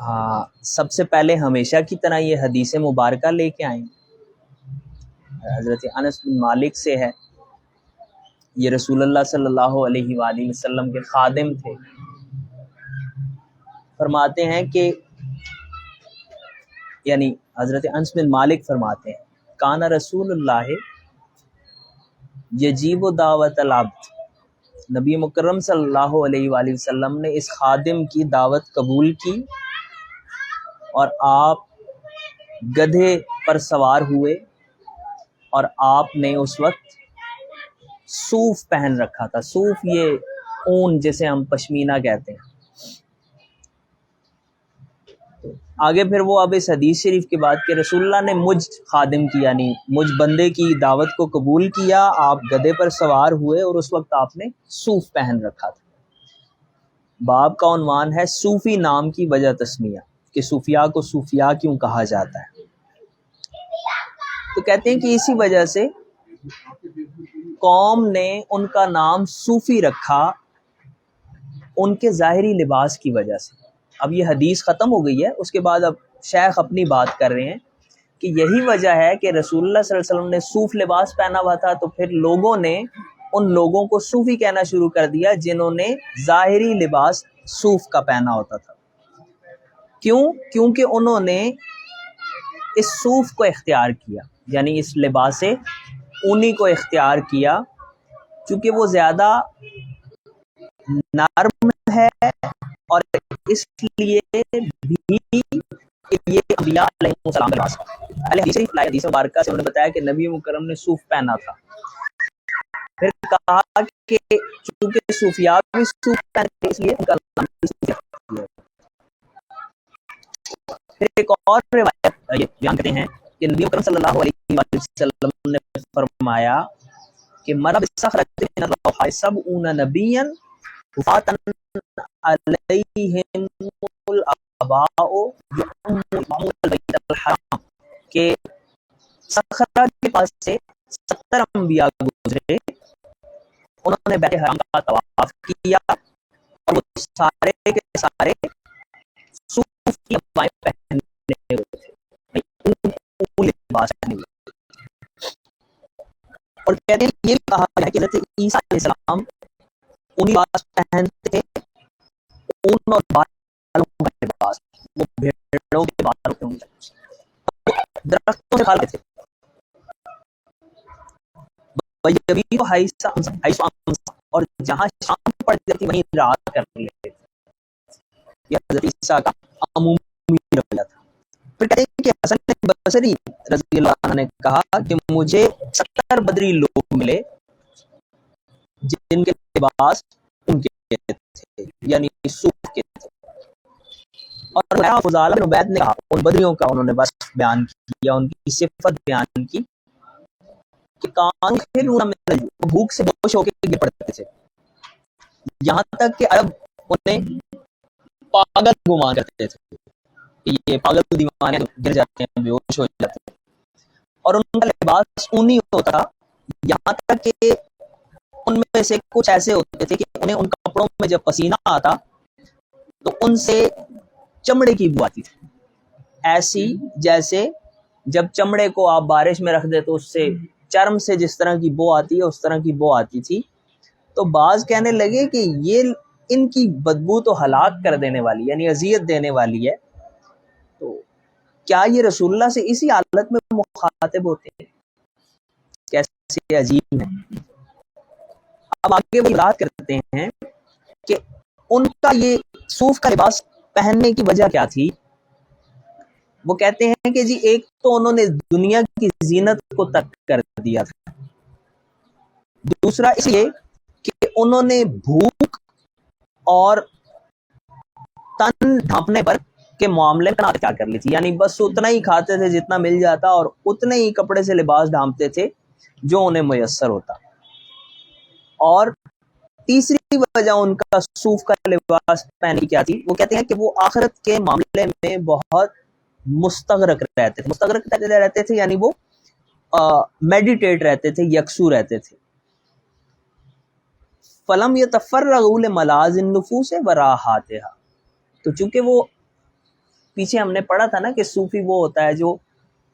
ہاں، سب سے پہلے ہمیشہ کی طرح یہ حدیث مبارکہ لے کے آئیں. حضرت انس بن مالک سے ہے، یہ رسول اللہ صلی اللہ علیہ وآلہ وسلم کے خادم تھے. فرماتے ہیں کہ یعنی حضرت انس بن مالک فرماتے ہیں کانا رسول اللہ یجیب دعوت العبد، نبی مکرم صلی اللہ علیہ وآلہ وسلم نے اس خادم کی دعوت قبول کی اور آپ گدھے پر سوار ہوئے اور آپ نے اس وقت صوف پہن رکھا تھا. صوف یہ اون جسے ہم پشمینہ کہتے ہیں. آگے پھر وہ اب اس حدیث شریف کے بعد کہ رسول اللہ نے مجھ خادم کی یعنی مجھ بندے کی دعوت کو قبول کیا، آپ گدھے پر سوار ہوئے اور اس وقت آپ نے صوف پہن رکھا تھا. باب کا عنوان ہے صوفی نام کی وجہ تسمیہ، کہ صوفیاء کو صوفیاء کیوں کہا جاتا ہے. تو کہتے ہیں کہ اسی وجہ سے قوم نے ان کا نام صوفی رکھا، ان کے ظاہری لباس کی وجہ سے. اب یہ حدیث ختم ہو گئی ہے، اس کے بعد اب شیخ اپنی بات کر رہے ہیں کہ یہی وجہ ہے کہ رسول اللہ صلی اللہ علیہ وسلم نے صوف لباس پہنا ہوا تھا، تو پھر لوگوں نے ان لوگوں کو صوفی کہنا شروع کر دیا جنہوں نے ظاہری لباس صوف کا پہنا ہوتا تھا. کیوں؟ کیونکہ انہوں نے اس صوف کو اختیار کیا، یعنی اس لباس اونی کو اختیار کیا، چونکہ وہ زیادہ نرم ہے اور اس لیے بھی یہ انبیاء علیہ السلام کے پاس حدیث مبارکہ سے انہوں نے بتایا کہ نبی مکرم نے صوف پہنا تھا. پھر کہا کہ چونکہ صوفیاء بھی صوف پہنتے اس لیے ان کا نام صوفیاء ہے. پھر ایک اور روایت یہ بیان کرتے ہیں کہ نبی مکرم صلی اللہ علیہ وسلم نے فرمایا کہ مرا بصخرۃ من الروحاء سبعون نبیا وفاتا علیہم الآباء یؤمون البیت الحرام، کہ صخرہ کے پاس سے 70 انبیاء گزرے، انہوں نے بیت حرام کا طواف کیا اور وہ سارے کے سارے صوف کی ابائیں پہنے ہوئے تھے، اون لباس پہنے ہوئے. اور کہتے ہیں یہ کہا گیا کہ حضرت عیسیٰ علیہ السلام اونی لباس پہنتے تھے، اون اور بالوں کا لباس، وہ بھیڑوں کے بالوں کے اونچے درختوں سے کھاتے تھے. اور جہاں شام پڑ جاتی وہیں رات کر لیتے تھے. یہ حضرت عیسیٰ کا عمومی رویہ تھا. پھر کہتے ہیں کہ حسن بصری رضی اللہ عنہ نے کہا کہ مجھے 70 بدری لوگ ملے جن کے لباس ان کے تھے یعنی صوف کے تھے. اور فضالہ بن عبید نے کہا ان بدریوں کا انہوں نے بس بیان کیا، ان کی صفت بیان کی کہ کان خلون من الجوع، بھوک سے بوش ہو کے گر پڑتے تھے، یہاں تک کہ عرب انہیں پاگل گمان کرتے تھے کہ یہ پاگل دیوانے گر جاتے ہیں، بے ہوش ہو جاتے ہیں. اور ان کا لباس اونی ہوتا، یہاں تک کہ ان میں سے کچھ ایسے ہوتے تھے کہ انہیں ان کپڑوں میں جب پسینہ آتا تو ان سے چمڑے کی بو آتی تھی، ایسی جیسے جب چمڑے کو آپ بارش میں رکھ دے تو اس سے چرم سے جس طرح کی بو آتی ہے اس طرح کی بو آتی تھی. تو بعض کہنے لگے کہ یہ ان کی بدبو تو ہلاک کر دینے والی یعنی اذیت دینے والی ہے، تو کیا یہ رسول اللہ سے اسی حالت میں مخاطب ہوتے ہیں؟ کیسے عجیب ہے. اب آگے وہ بات کرتے ہیں کہ ان کا یہ صوف کا لباس پہننے کی وجہ کیا تھی. وہ کہتے ہیں کہ جی ایک تو انہوں نے دنیا کی زینت کو ترک کر دیا تھا، دوسرا اس لیے کہ انہوں نے بھوک اور تن ڈھانپنے پر کے معاملے میں اختیار کر لی تھی، یعنی بس اتنا ہی کھاتے تھے جتنا مل جاتا اور اتنے ہی کپڑے سے لباس ڈھانپتے تھے جو انہیں میسر ہوتا. اور تیسری وجہ ان کا صوف کا لباس پہننے کی کیا تھی، وہ کہتے ہیں کہ وہ آخرت کے معاملے میں بہت مستغرق رہتے تھے. مستغرق رہتے تھے یعنی وہ میڈیٹیٹ رہتے تھے، یکسو رہتے تھے. فلم یتفرغوا لملاذ النفوس وراحاتها، تو چونکہ وہ پیچھے ہم نے پڑھا تھا نا کہ صوفی وہ ہوتا ہے جو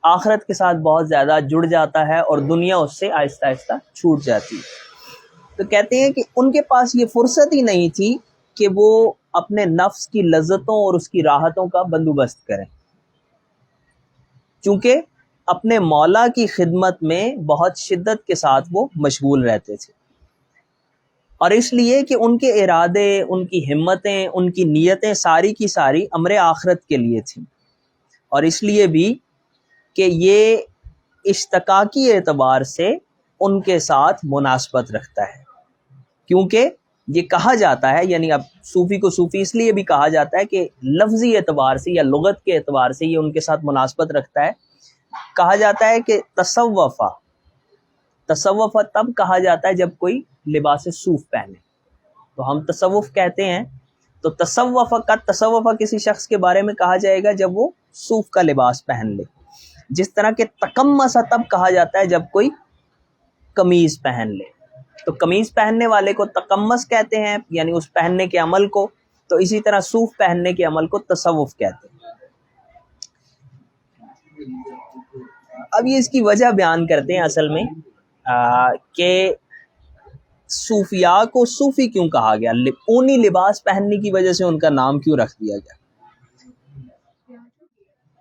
آخرت کے ساتھ بہت زیادہ جڑ جاتا ہے اور دنیا اس سے آہستہ آہستہ چھوٹ جاتی ہے۔ تو کہتے ہیں کہ ان کے پاس یہ فرصت ہی نہیں تھی کہ وہ اپنے نفس کی لذتوں اور اس کی راحتوں کا بندوبست کریں، چونکہ اپنے مولا کی خدمت میں بہت شدت کے ساتھ وہ مشغول رہتے تھے، اور اس لیے کہ ان کے ارادے، ان کی ہمتیں، ان کی نیتیں ساری کی ساری امر آخرت کے لیے تھیں، اور اس لیے بھی کہ یہ اشتقاقی اعتبار سے ان کے ساتھ مناسبت رکھتا ہے، کیونکہ یہ کہا جاتا ہے، یعنی اب صوفی کو صوفی اس لیے بھی کہا جاتا ہے کہ لفظی اعتبار سے یا لغت کے اعتبار سے یہ ان کے ساتھ مناسبت رکھتا ہے۔ کہا جاتا ہے کہ تصوف تب کہا جاتا ہے جب کوئی لباس صوف پہنے، تو ہم تصوف کہتے ہیں، تو تصوف کسی شخص کے بارے میں کہا جائے گا جب وہ صوف کا لباس پہن لے، جس طرح کہ تقمص تب کہا جاتا ہے جب کوئی قمیض پہن لے، تو قمیض پہننے والے کو تقمص کہتے ہیں، یعنی اس پہننے کے عمل کو، تو اسی طرح صوف پہننے کے عمل کو تصوف کہتے ہیں۔ اب یہ اس کی وجہ بیان کرتے ہیں اصل میں کہ صوفیاء کو صوفی کیوں کہا گیا، اونی لباس پہننے کی وجہ سے ان کا نام کیوں رکھ دیا گیا۔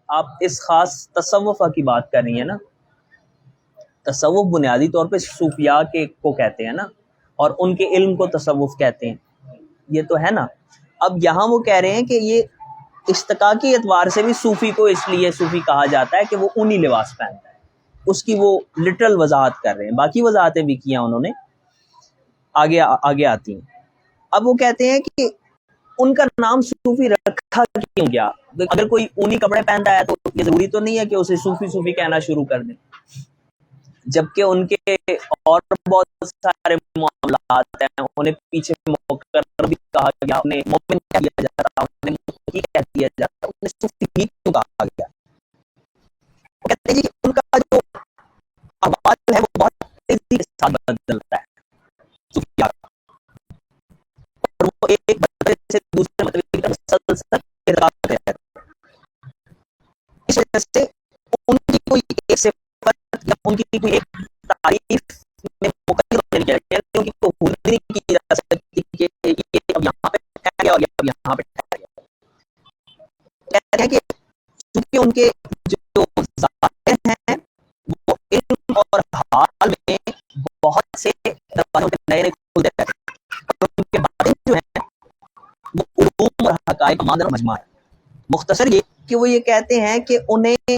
آپ اس خاص تصوف کی بات کر رہی ہیں نا، تصوف بنیادی طور پہ صوفیاء کے کو کہتے ہیں نا، اور ان کے علم کو تصوف کہتے ہیں، یہ تو ہے نا۔ اب یہاں وہ کہہ رہے ہیں کہ یہ اشتقاقی اعتبار سے بھی صوفی کو اس لیے صوفی کہا جاتا ہے کہ وہ اونی لباس پہنتا ہے، اس کی وہ لٹرل وضاحت کر رہے ہیں، باقی وضاحتیں بھی کیا انہوں نے، آگے آتی ہیں۔ اب وہ کہتے ہیں کہ ان کا نام صوفی رکھا کیوں گیا؟ اگر کوئی اونی کپڑے پہنتا ہے تو یہ ضروری تو نہیں ہے کہ اسے صوفی کہنا شروع کر دیں، جبکہ ان کے اور بہت سارے معاملات ہیں، انہیں پیچھے مقرر بھی کہا گیا، انہیں مومن کہہ دیا جاتا، انہیں متقی کہہ دیا جاتا، انہیں صوفی کیوں کہا گیا؟ وہ کہتے ہیں کہ ان کا جو احوال ہے وہ بہت تیزی کے ساتھ بدلتا ہے صوفیاء کا، اور وہ ایک مرتبے سے دوسرے مرتبے کی طرف مسلسل ارتقا کرتے ہیں، اس وجہ سے ان کی کوئی ایک صفت یا ان کی کوئی ایک تعریف میں مقرر نہیں کیا گیا، کیونکہ وہ خود نہیں کی جا سکتی کہ یہ اب یہاں پہ ٹھہر گیا اور یہ اب یہاں پہ ٹھہر گیا۔ کہتے ہیں کہ چونکہ ان کے جو ظاہر ہیں وہ علم اور حال میں بہت سے دروازوں کے نئے کھلتے رہتے ہیں، اور ان کے باطن جو ہیں وہ علوم اور حقائق مادر و مجمع ہے۔ مختصر یہ کہ وہ یہ کہتے ہیں کہ انہیں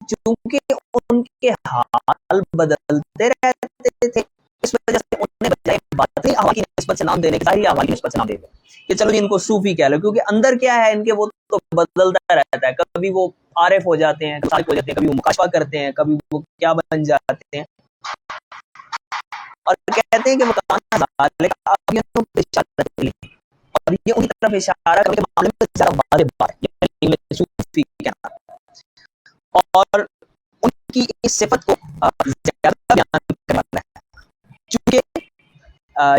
چونکہ ان کے حال بدلتے رہتے تھے، اس وجہ سے انہیں بجائے باطنی احوال کی نسبت سے نام دینے کے ظاہری احوال کی نسبت سے نام دیتے کہ چلو جی ان کو صوفی کہہ لو، کیونکہ اندر کیا ہے ان کے وہ تو بدلتا رہتا ہے، کبھی وہ عارف ہو جاتے ہیں، کبھی وہ مکاشفہ کرتے ہیں، کبھی وہ کیا بن جاتے ہیں، اور کہتے ہیں کہ وہ کہاں اور یہ ان کی طرف اشارہ کرنے کے معاملے میں زیادہ واضح بات ہے، یعنی صوفی کہنا، اور ان کی اس صفت کو زیادہ بیان کرنا ہے، چونکہ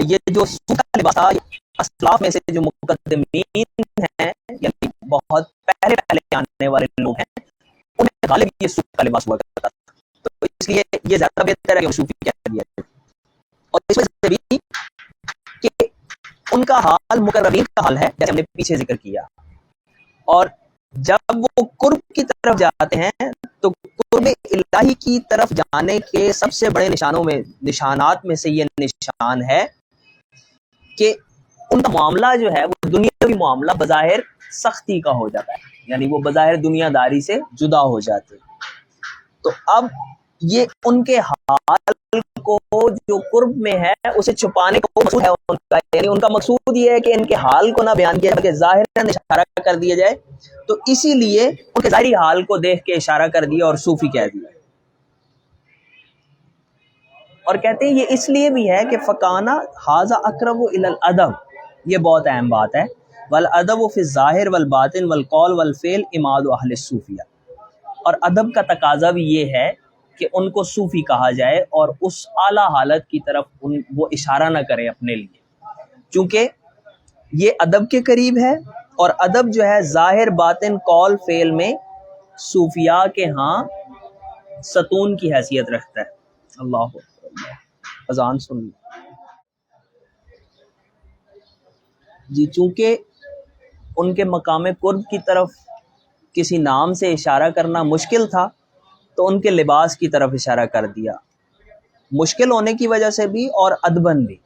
یہ جو صوفی کا لباس اسلاف میں سے جو مقدمین ہیں، یعنی بہت پہلے آنے والے لوگ ہیں، انہیں غالب یہ صوفی کا لباس ہوا کرتا تھا، تو اس لیے یہ زیادہ بہتر ہے کہ صوفی کہہ دیا جائے، اور اس وجہ سے بھی کہ ان کا حال مقربین کا حال ہے، جیسے ہم نے پیچھے ذکر کیا، اور جب وہ قرب کی طرف جاتے ہیں تو قرب الہی کی طرف جانے کے سب سے بڑے نشانات میں سے یہ نشان ہے کہ ان کا معاملہ جو ہے وہ دنیاوی معاملہ بظاہر سختی کا ہو جاتا ہے، یعنی وہ بظاہر دنیا داری سے جدا ہو جاتے ہیں، تو اب یہ ان کے حال کو جو قرب میں ہے اسے چھپانے کا مقصود ہے ان کا، یعنی ان کا مقصود یہ ہے کہ ان کے حال کو نہ بیان کیا بلکہ ظاہراً اشارہ کر دیا جائے، تو اسی لیے ان کے ظاہری حال کو دیکھ کے اشارہ کر دیا اور صوفی کہہ دیا، اور کہتے ہیں یہ اس لیے بھی ہے کہ فکانہ ھذا اقرب الی الادب، یہ بہت اہم بات ہے، والادب فی الظاہر والباطن والقول والفعل عماد اہل الصوفیہ، اور ادب کا تقاضا بھی یہ ہے کہ ان کو صوفی کہا جائے اور اس اعلیٰ حالت کی طرف وہ اشارہ نہ کرے اپنے لیے، چونکہ یہ ادب کے قریب ہے اور ادب جو ہے ظاہر باطن قول فعل میں صوفیاء کے ہاں ستون کی حیثیت رکھتا ہے. اللہ اکبر، اذان سن لی جی. چونکہ ان کے مقام قرب کی طرف کسی نام سے اشارہ کرنا مشکل تھا تو ان کے لباس کی طرف اشارہ کر دیا، مشکل ہونے کی وجہ سے بھی اور ادبن بھی،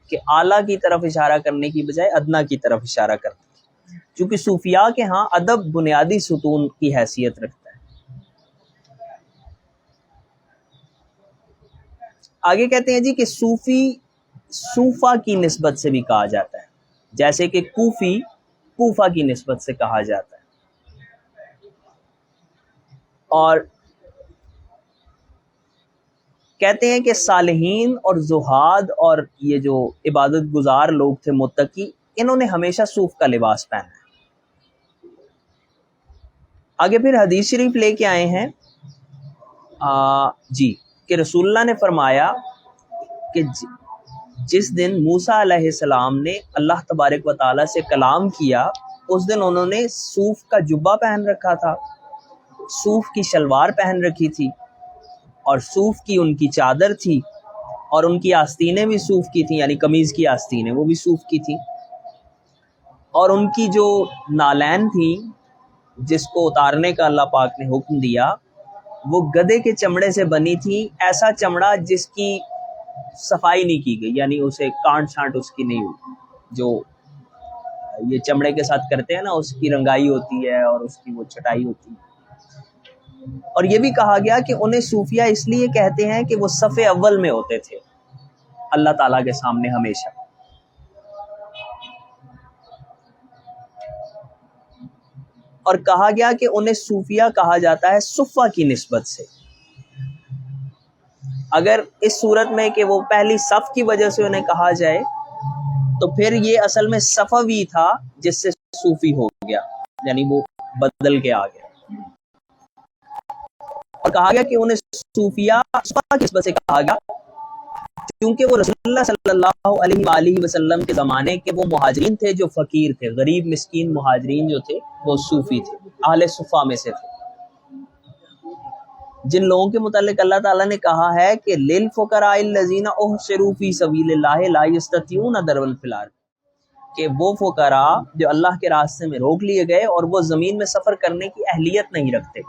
کہ اعلیٰ کی طرف اشارہ کرنے کی بجائے ادنا کی طرف اشارہ کر دیا، کیونکہ صوفیاء کے ہاں ادب بنیادی ستون کی حیثیت رکھتا ہے. آگے کہتے ہیں جی کہ صوفی صوفہ کی نسبت سے بھی کہا جاتا ہے، جیسے کہ کوفی کوفہ کی نسبت سے کہا جاتا ہے. اور کہتے ہیں کہ صالحین اور زہاد اور یہ جو عبادت گزار لوگ تھے متقی، انہوں نے ہمیشہ صوف کا لباس پہنا ہے. آگے پھر حدیث شریف لے کے آئے ہیں جی کہ رسول اللہ نے فرمایا کہ جس دن موسیٰ علیہ السلام نے اللہ تبارک و تعالیٰ سے کلام کیا، اس دن انہوں نے صوف کا جبہ پہن رکھا تھا، صوف کی شلوار پہن رکھی تھی، اور صوف کی ان کی چادر تھی، اور ان کی آستینیں بھی صوف کی تھیں، یعنی قمیض کی آستینیں وہ بھی صوف کی تھیں. اور ان کی جو نالین تھیں جس کو اتارنے کا اللہ پاک نے حکم دیا، وہ گدھے کے چمڑے سے بنی تھی، ایسا چمڑا جس کی صفائی نہیں کی گئی، یعنی اسے کانٹ چھانٹ اس کی نہیں ہوئی، جو یہ چمڑے کے ساتھ کرتے ہیں نا، اس کی رنگائی ہوتی ہے اور اس کی وہ چھٹائی ہوتی ہے. اور یہ بھی کہا گیا کہ انہیں صوفیہ اس لیے کہتے ہیں کہ وہ صف اول میں ہوتے تھے اللہ تعالیٰ کے سامنے ہمیشہ. اور کہا گیا کہ انہیں صوفیہ کہا جاتا ہے صفہ کی نسبت سے. اگر اس صورت میں کہ وہ پہلی صف کی وجہ سے انہیں کہا جائے تو پھر یہ اصل میں صفوی تھا جس سے صوفی ہو گیا، یعنی وہ بدل کے آ گیا. اور کہا گیا کہ انہیں صوفیہ صفہ کی نسبت سے کہا گیا کیونکہ وہ رسول اللہ صلی اللہ علیہ وآلہ وسلم کے زمانے کے وہ مہاجرین تھے جو فقیر تھے، غریب مسکین مہاجرین جو تھے وہ صوفی تھے، اہل صفہ میں سے تھے، جن لوگوں کے متعلق اللہ تعالیٰ نے کہا ہے کہ للفقراء الذین احصروا فی سبیل اللہ لا یستطیعون ضربا فی الارض، کہ وہ فقراء جو اللہ کے راستے میں روک لیے گئے اور وہ زمین میں سفر کرنے کی اہلیت نہیں رکھتے.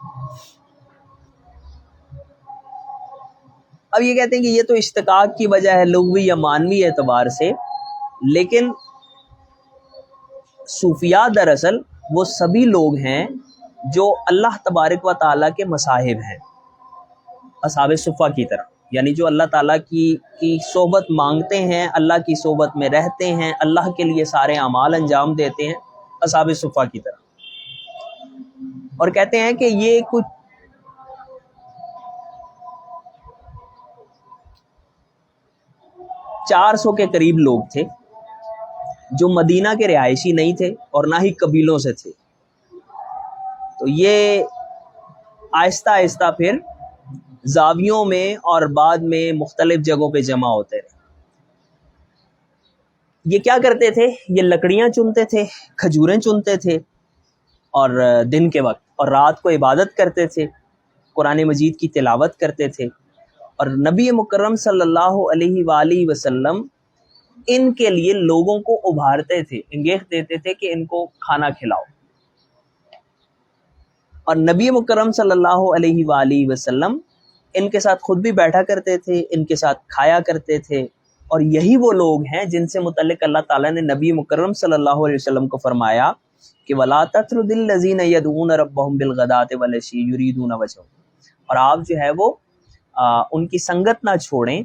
اب یہ کہتے ہیں کہ یہ تو اشتقاق کی وجہ ہے لغوی یا معنوی اعتبار سے، لیکن صوفیاء دراصل وہ سبھی لوگ ہیں جو اللہ تبارک و تعالیٰ کے مصاحب ہیں، اصحاب صفہ کی طرح، یعنی جو اللہ تعالیٰ کی صحبت مانگتے ہیں، اللہ کی صحبت میں رہتے ہیں، اللہ کے لیے سارے اعمال انجام دیتے ہیں، اصحاب صفہ کی طرح. اور کہتے ہیں کہ یہ کچھ 400 کے قریب لوگ تھے جو مدینہ کے رہائشی نہیں تھے اور نہ ہی قبیلوں سے تھے. تو یہ آہستہ آہستہ پھر زاویوں میں اور بعد میں مختلف جگہوں پہ جمع ہوتے رہے. یہ کیا کرتے تھے؟ یہ لکڑیاں چنتے تھے، کھجوریں چنتے تھے، اور دن کے وقت اور رات کو عبادت کرتے تھے، قرآن مجید کی تلاوت کرتے تھے. اور نبی مکرم صلی اللہ علیہ وآلہ وسلم ان کے لیے لوگوں کو ابھارتے تھے، انگیخت دیتے تھے کہ ان کو کھانا کھلاؤ. اور نبی مکرم صلی اللہ علیہ وآلہ وسلم ان کے ساتھ خود بھی بیٹھا کرتے تھے، ان کے ساتھ کھایا کرتے تھے. اور یہی وہ لوگ ہیں جن سے متعلق اللہ تعالیٰ نے نبی مکرم صلی اللہ علیہ وسلم کو فرمایا کہ وَلَا تَطْرُدِ الَّذِينَ يَدْعُونَ رَبَّهُمْ بِالْغَدَاةِ وَالْعَشِيِّ يُرِيدُونَ وَجْهَهُ. اور آپ جو ہے وہ ان کی سنگت نہ چھوڑیں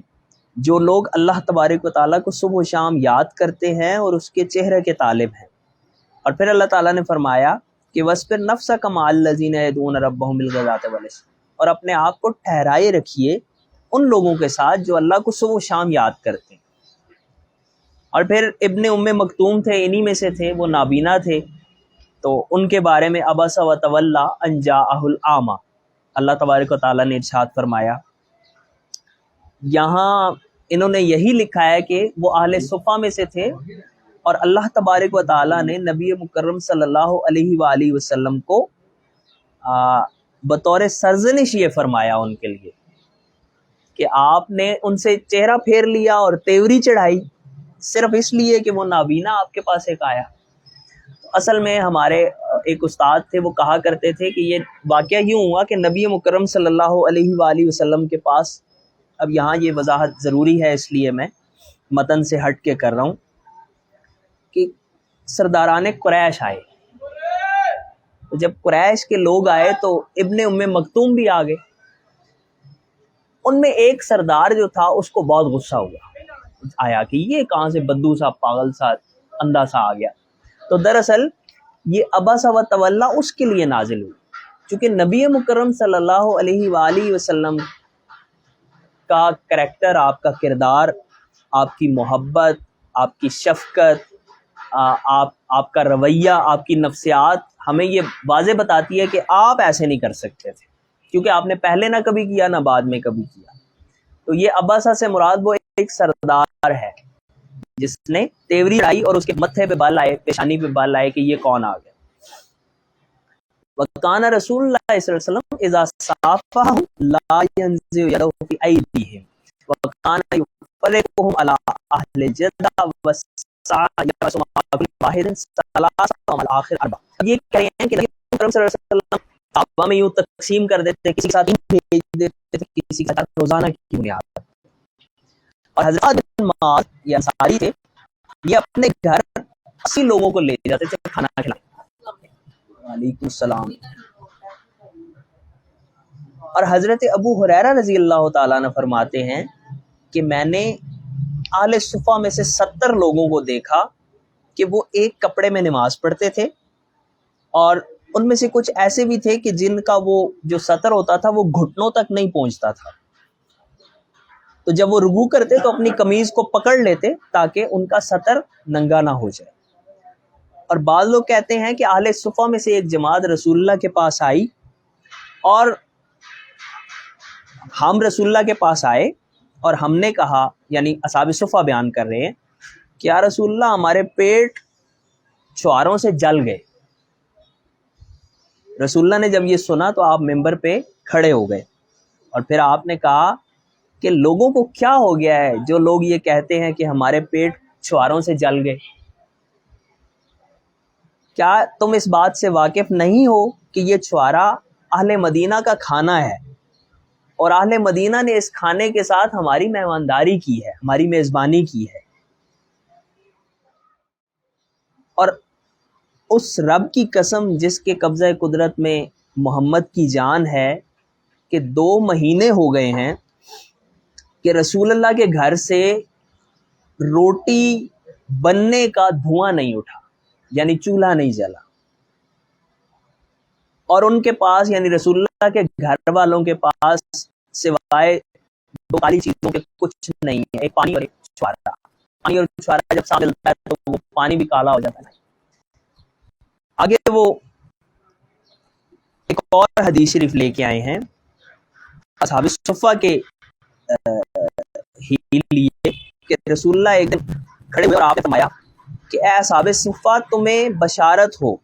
جو لوگ اللہ تبارک و تعالیٰ کو صبح و شام یاد کرتے ہیں اور اس کے چہرے کے طالب ہیں. اور پھر اللہ تعالیٰ نے فرمایا کہ وَاصْبِرْ نَفْسَكَ مَعَ الَّذِينَ يَدْعُونَ رَبَّهُمْ بِالْغَدَاةِ وَالْعَشِيِّ. اور اپنے آپ کو ٹھہرائے رکھیے ان لوگوں کے ساتھ جو اللہ کو صبح و شام یاد کرتے ہیں. اور پھر ابن ام مکتوم تھے، انہی میں سے تھے، وہ نابینا تھے، تو ان کے بارے میں عبس وتولی ان جاءہ الاعمی، اللہ تبارک و تعالیٰ نے ارشاد فرمایا. یہاں انہوں نے یہی لکھا ہے کہ وہ اہل صفہ میں سے تھے اور اللہ تبارک و تعالیٰ نے نبی مکرم صلی اللہ علیہ وآلہ وسلم کو بطور سرزنش یہ فرمایا ان کے لیے کہ آپ نے ان سے چہرہ پھیر لیا اور تیوری چڑھائی صرف اس لیے کہ وہ نابینا آپ کے پاس ایک آیا۔ اصل میں ہمارے ایک استاد تھے، وہ کہا کرتے تھے کہ یہ واقعہ یوں ہوا کہ نبی مکرم صلی اللہ علیہ وآلہ وسلم کے پاس، اب یہاں یہ وضاحت ضروری ہے اس لیے میں متن سے ہٹ کے کر رہا ہوں، کہ سرداران قریش آئے۔ جب قریش کے لوگ آئے تو ابن ام مکتوم بھی آ گئے۔ ان میں ایک سردار جو تھا اس کو بہت غصہ ہوا، آیا کہ یہ کہاں سے بدو سا، پاگل سا، اندھا سا آ گیا۔ تو دراصل یہ عبس و تولا اس کے لیے نازل ہوئی، چونکہ نبی مکرم صلی اللہ علیہ وآلہ وسلم کا کریکٹر، آپ کا کردار، آپ کی محبت، آپ کی شفقت، آپ کا رویہ، آپ کی نفسیات ہمیں یہ واضح بتاتی ہے کہ آپ ایسے نہیں کر سکتے تھے، کیونکہ آپ نے پہلے نہ کبھی کیا نہ بعد میں کبھی کیا۔ تو یہ عباسہ سے مراد وہ ایک سردار ہے جس نے تیوری لائی اور اس کے متھے پہ بال آئے، پیشانی پہ بال آئے کہ یہ کون آ گیا۔ وَكَانَ رسول اللہ صلی اللہ علیہ وسلم اذا صافحهم لا ينزع يده في ايديهم وكان يفرقهم على اهل الجدة والسعى يرسم كل واحد ثلاثة وعلى الاخر اربعة۔ یہ کہہ رہے ہیں کہ نبی کریم صلی اللہ علیہ وسلم صحابہ میں یوں تقسیم کر دیتے، کسی کے ساتھ بھیج دیتے تھے، کسی کے ساتھ روزانہ کی بنیاد پر۔ اور حضرت بن معاذ یہ انصاری تھے، یہ اپنے گھر 80 لوگوں کو لے جاتے تھے کھانا کھلانے۔ وعلیکم السلام۔ اور حضرت ابو ہریرہ رضی اللہ تعالیٰ عنہ فرماتے ہیں کہ میں نے اہل صفہ میں سے 70 لوگوں کو دیکھا کہ وہ ایک کپڑے میں نماز پڑھتے تھے، اور ان میں سے کچھ ایسے بھی تھے کہ جن کا وہ جو سطر ہوتا تھا وہ گھٹنوں تک نہیں پہنچتا تھا، تو جب وہ رکوع کرتے تو اپنی قمیض کو پکڑ لیتے تاکہ ان کا سطر ننگا نہ ہو جائے۔ اور بعض لوگ کہتے ہیں کہ اہل صفہ میں سے ایک جماعت رسول اللہ کے پاس آئی، اور ہم رسول اللہ کے پاس آئے اور ہم نے کہا، یعنی اصحاب صفہ بیان کر رہے ہیں کہ یا رسول اللہ ہمارے پیٹ چواروں سے جل گئے۔ رسول اللہ نے جب یہ سنا تو آپ ممبر پہ کھڑے ہو گئے، اور پھر آپ نے کہا کہ لوگوں کو کیا ہو گیا ہے جو لوگ یہ کہتے ہیں کہ ہمارے پیٹ چواروں سے جل گئے؟ کیا تم اس بات سے واقف نہیں ہو کہ یہ چوارا اہل مدینہ کا کھانا ہے، اور اہل مدینہ نے اس کھانے کے ساتھ ہماری مہمانداری کی ہے، ہماری میزبانی کی ہے، اور اس رب کی قسم جس کے قبضہ قدرت میں محمد کی جان ہے کہ 2 مہینے ہو گئے ہیں کہ رسول اللہ کے گھر سے روٹی بننے کا دھواں نہیں اٹھا، یعنی چولہا نہیں جلا، اور ان کے پاس یعنی رسول اللہ کے گھر والوں کے پاس سوائے 2 کالی چیزوں کے کچھ نہیں ہے، ایک پانی اور ایک چھوارا۔ پانی اور چھوارا جب سامنے ملتا ہے تو وہ پانی بھی کالا ہو جاتا ہے۔ آگے وہ ایک اور حدیث شریف لے کے آئے ہیں اصحاب صفہ کے ہی لیے کہ رسول اللہ ایک دن کھڑے ہوئے اور آپ نے فرمایا کہ اے اصحاب صفہ تمہیں بشارت ہو،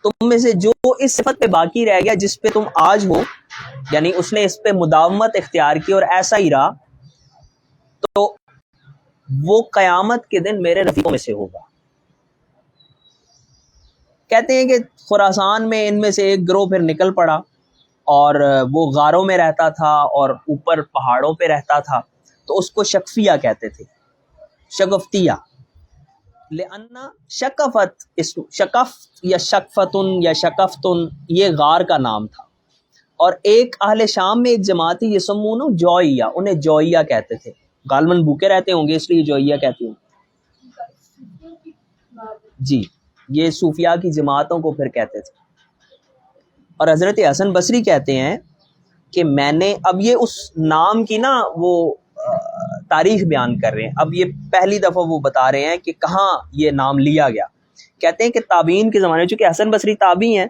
تم میں سے جو اس صفت پہ باقی رہ گیا جس پہ تم آج ہو، یعنی اس نے اس پہ مداومت اختیار کی اور ایسا ہی رہا، تو وہ قیامت کے دن میرے رفیقوں میں سے ہوگا۔ کہتے ہیں کہ خراسان میں ان میں سے ایک گروہ پھر نکل پڑا، اور وہ غاروں میں رہتا تھا اور اوپر پہاڑوں پہ رہتا تھا، تو اس کو شکفیہ کہتے تھے، شگفتیہ، لأن شکفت، شکف یا شکفتن یا شکفتن یہ غار کا نام تھا۔ اور ایک اہل شام میں ایک جماعت تھی یسمون جوئیہ، انہیں جوئیہ کہتے تھے، غالباً بھوکے رہتے ہوں گے اس لیے جوئیہ کہتے ہوں۔ جی، یہ صوفیاء کی جماعتوں کو پھر کہتے تھے۔ اور حضرت حسن بصری کہتے ہیں کہ میں نے، اب یہ اس نام کی نا وہ تاریخ بیان کر رہے ہیں، اب یہ پہلی دفعہ وہ بتا رہے ہیں کہ کہاں یہ نام لیا گیا۔ کہتے ہیں کہ تابعین کے زمانے میں، چونکہ حسن بصری تابعی ہیں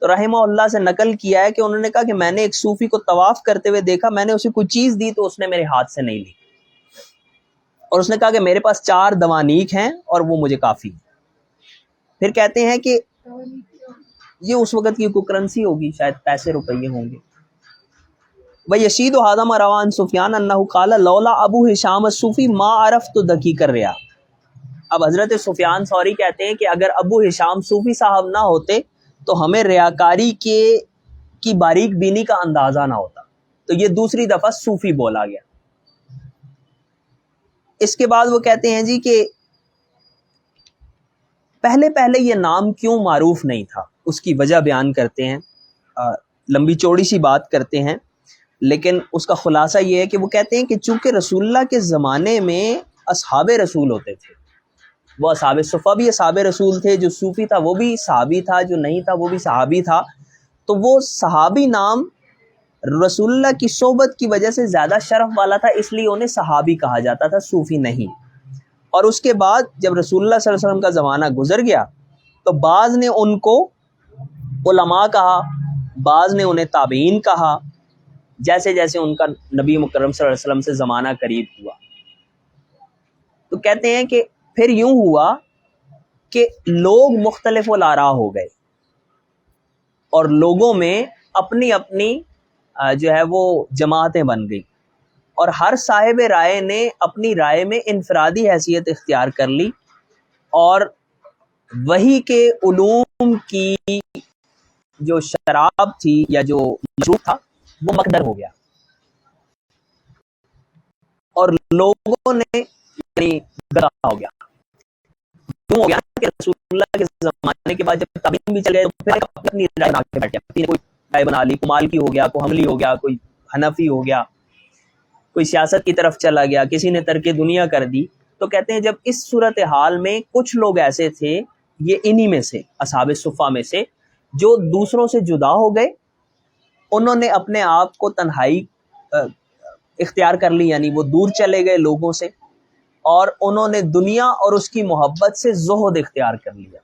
تو رحمہ اللہ سے نقل کیا ہے کہ انہوں نے کہا کہ میں نے ایک صوفی کو طواف کرتے ہوئے دیکھا، میں نے اسے کوئی چیز دی تو اس نے میرے ہاتھ سے نہیں لی، اور اس نے کہا کہ میرے پاس 4 دوانیک ہیں اور وہ مجھے کافی ہیں۔ پھر کہتے ہیں کہ یہ اس وقت کی کوئی کرنسی ہوگی، شاید پیسے روپیے ہوں گے۔ وَيَشِيدُ هَذَا مَا رَوَى عَنْ سُفْيَانَ أَنَّهُ قَالَ لَوْلَا أَبُو هِشَامَ الصُّوفِي مَا عَرَفْتُ دَقِيقَ الرِّيَاء۔ اب حضرت سفیان ثوری کہتے ہیں کہ اگر ابو ہشام صوفی صاحب نہ ہوتے تو ہمیں ریاکاری کی باریک بینی کا اندازہ نہ ہوتا۔ تو یہ دوسری دفعہ صوفی بولا گیا۔ اس کے بعد وہ کہتے ہیں جی کہ پہلے یہ نام کیوں معروف نہیں تھا، اس کی وجہ بیان کرتے ہیں، لمبی چوڑی سی بات کرتے ہیں، لیکن اس کا خلاصہ یہ ہے کہ وہ کہتے ہیں کہ چونکہ رسول اللہ کے زمانے میں اصحاب رسول ہوتے تھے، وہ اصحاب صفہ بھی اصحاب رسول تھے، جو صوفی تھا وہ بھی صحابی تھا، جو نہیں تھا وہ بھی صحابی تھا، تو وہ صحابی نام رسول اللہ کی صحبت کی وجہ سے زیادہ شرف والا تھا، اس لیے انہیں صحابی کہا جاتا تھا، صوفی نہیں۔ اور اس کے بعد جب رسول اللہ صلی اللہ علیہ وسلم کا زمانہ گزر گیا تو بعض نے ان کو علماء کہا، بعض نے انہیں تابعین کہا، جیسے جیسے ان کا نبی مکرم صلی اللہ علیہ وسلم سے زمانہ قریب ہوا۔ تو کہتے ہیں کہ پھر یوں ہوا کہ لوگ مختلف الاراء ہو گئے اور لوگوں میں اپنی اپنی جو ہے وہ جماعتیں بن گئی، اور ہر صاحب رائے نے اپنی رائے میں انفرادی حیثیت اختیار کر لی، اور وحی کے علوم کی جو شراب تھی یا جو مشروب تھا وہ مقدر ہو گیا، اور لوگوں نے یعنی گدا ہو گیا۔ کیوں ہو گیا کہ رسول اللہ کے زمانے کے بعد جب تابعین بھی چل گئے تو پھر اپنی رائے بنا کے بیٹھ گیا، کوئی رائے بنا لی، کوئی مالکی ہو گیا، کوئی حنبلی ہو گیا، کوئی حنفی ہو گیا، کوئی سیاست کی طرف چلا گیا، کسی نے ترک دنیا کر دی۔ تو کہتے ہیں جب اس صورتحال میں کچھ لوگ ایسے تھے، یہ انہی میں سے اصحاب صفہ میں سے، جو دوسروں سے جدا ہو گئے، انہوں نے اپنے آپ کو تنہائی اختیار کر لی، یعنی وہ دور چلے گئے لوگوں سے، اور انہوں نے دنیا اور اس کی محبت سے زہد اختیار کر لیا۔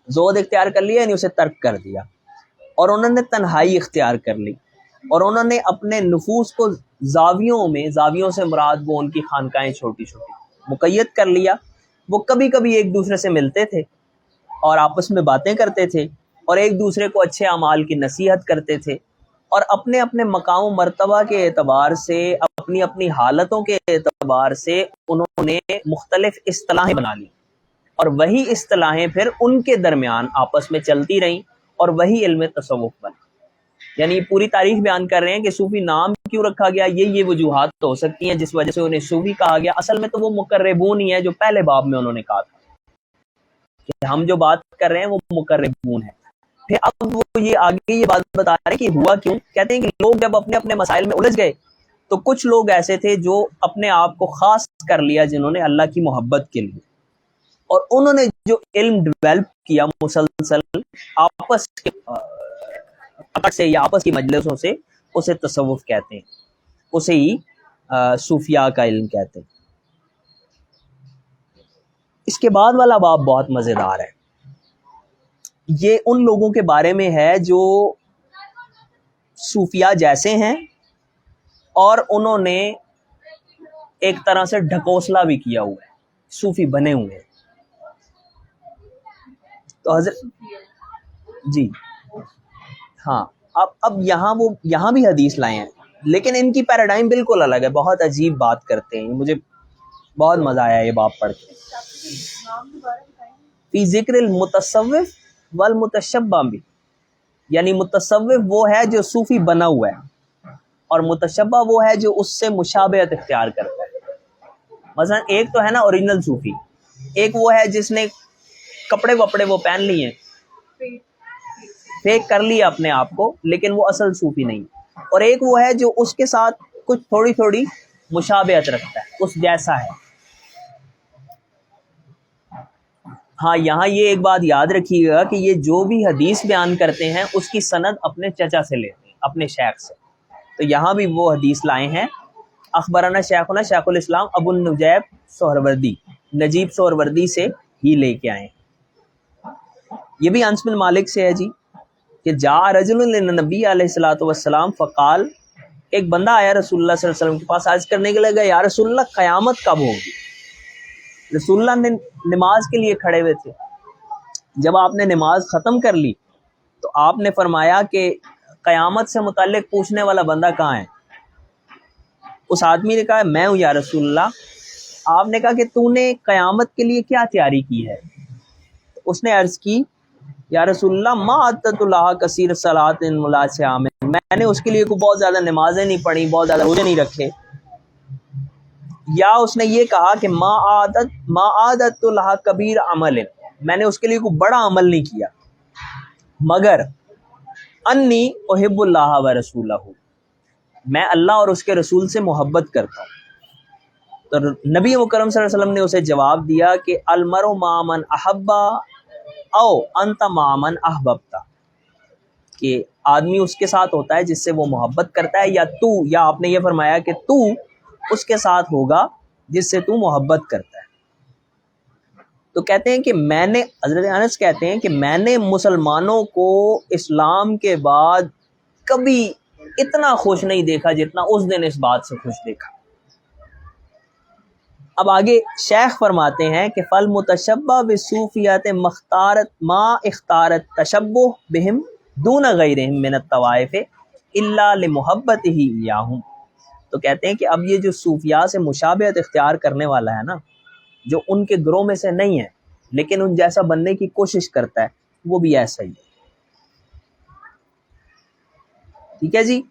زہد اختیار کر لیا یعنی اسے ترک کر دیا، اور انہوں نے تنہائی اختیار کر لی، اور انہوں نے اپنے نفوس کو زاویوں سے مراد وہ ان کی خانقاہیں چھوٹی چھوٹی مقید کر لیا۔ وہ کبھی کبھی ایک دوسرے سے ملتے تھے اور آپس میں باتیں کرتے تھے، اور ایک دوسرے کو اچھے اعمال کی نصیحت کرتے تھے، اور اپنے اپنے مقام و مرتبہ کے اعتبار سے، اپنی اپنی حالتوں کے اعتبار سے انہوں نے مختلف اصطلاحیں بنا لی، اور وہی اصطلاحیں پھر ان کے درمیان آپس میں چلتی رہیں، اور وہی علم تصوف بنا۔ یعنی پوری تاریخ بیان کر رہے ہیں کہ صوفی نام کیوں رکھا گیا، یہ وجوہات تو ہو سکتی ہیں جس وجہ سے انہیں صوفی کہا گیا۔ اصل میں تو وہ مقربون ہی ہے جو پہلے باب میں انہوں نے کہا تھا کہ ہم جو بات کر رہے ہیں وہ مقربون ہے۔ پھر اب وہ یہ آگے یہ بات بتا رہے ہیں کہ ہوا کیوں۔ کہتے ہیں کہ لوگ جب اپنے اپنے مسائل میں الجھ گئے تو کچھ لوگ ایسے تھے جو اپنے آپ کو خاص کر لیا، جنہوں نے اللہ کی محبت کے لیے، اور انہوں نے جو علم ڈیولپ کیا مسلسل آپس کے سے یا آپس کی مجلسوں سے، اسے تصوف کہتے ہیں، اسے ہی صوفیاء کا علم کہتے ہیں۔ اس کے بعد والا باب بہت مزیدار ہے، یہ ان لوگوں کے بارے میں ہے جو صوفیاء جیسے ہیں اور انہوں نے ایک طرح سے ڈھکوسلا بھی کیا ہوا ہے، صوفی بنے ہوئے ہیں۔ تو حضرت جی ہاں، اب یہاں بھی حدیث لائے ہیں، لیکن ان کی پیراڈائم بالکل الگ ہے، بہت عجیب بات کرتے ہیں، مجھے بہت مزہ آیا یہ باب پڑھ کے۔ فی ذکر المتصوف والمتشبہ بھی، یعنی متصوف وہ ہے جو صوفی بنا ہوا ہے، اور متشبہ وہ ہے جو اس سے مشابہت اختیار کرتا ہے۔ مثلا ایک تو ہے نا اوریجنل صوفی، ایک وہ ہے جس نے کپڑے وپڑے وہ پہن لیے، فیک کر لیا اپنے آپ کو، لیکن وہ اصل صوفی نہیں، اور ایک وہ ہے جو اس کے ساتھ کچھ تھوڑی تھوڑی مشابہت رکھتا ہے، اس جیسا ہے۔ ہاں یہاں یہ ایک بات یاد رکھیے گا کہ یہ جو بھی حدیث بیان کرتے ہیں اس کی سند اپنے چچا سے لیتے ہیں، اپنے شیخ سے۔ تو یہاں بھی وہ حدیث لائے ہیں، اخبرنا شیخنا شیخ الاسلام ابو النجیب سہروردی، نجیب سہروردی سے ہی لے کے آئے ہیں۔ یہ بھی انس بن مالک سے ہے جی، کہ جاء رجل للنبی علیہ الصلوۃ والسلام فقال ایک بندہ آیا رسول اللہ صلی اللہ علیہ وسلم کے پاس عرض کرنے کے لگا یا رسول اللہ قیامت کب ہوگی؟ رسول اللہ نے نماز کے لیے کھڑے ہوئے تھے. جب آپ نے نماز ختم کر لی تو آپ نے فرمایا کہ قیامت سے متعلق پوچھنے والا بندہ کہاں ہے؟ اس آدمی نے کہا میں ہوں یا رسول اللہ. آپ نے کہا کہ تو نے قیامت کے لیے کیا تیاری کی ہے؟ اس نے عرض کی یا رسول اللہ ما عدت اللہ کثیر صلاۃ ولا صیام، میں نے اس کے لیے کوئی بہت زیادہ نمازیں نہیں پڑھی، بہت زیادہ روزے نہیں رکھے. یا اس نے یہ کہا کہ ما عادت اللہ کبیر عمل، میں نے اس کے لیے کوئی بڑا عمل نہیں کیا، مگر انی احب اللہ و رسولہ، میں اللہ اور اس کے رسول سے محبت کرتا ہوں. تو نبی مکرم صلی اللہ علیہ وسلم نے اسے جواب دیا کہ المرء مع من احبا او انت مع من احببتا، کہ آدمی اس کے ساتھ ہوتا ہے جس سے وہ محبت کرتا ہے، یا آپ نے یہ فرمایا کہ تو اس کے ساتھ ہوگا جس سے تو محبت کرتا ہے. تو کہتے ہیں کہ میں نے، حضرت انس کہتے ہیں کہ میں نے مسلمانوں کو اسلام کے بعد کبھی اتنا خوش نہیں دیکھا جتنا اس دن اس بات سے خوش دیکھا. اب آگے شیخ فرماتے ہیں کہ فل متشبہ بالصوفیات مختارت ما اختارت تشبہ بہم دون غیرہم من الطوائف الا لمحبتہ ایاہم. تو کہتے ہیں کہ اب یہ جو صوفیاء سے مشابہت اختیار کرنے والا ہے نا، جو ان کے گروہ میں سے نہیں ہے لیکن ان جیسا بننے کی کوشش کرتا ہے، وہ بھی ایسا ہی ہے. ٹھیک ہے جی.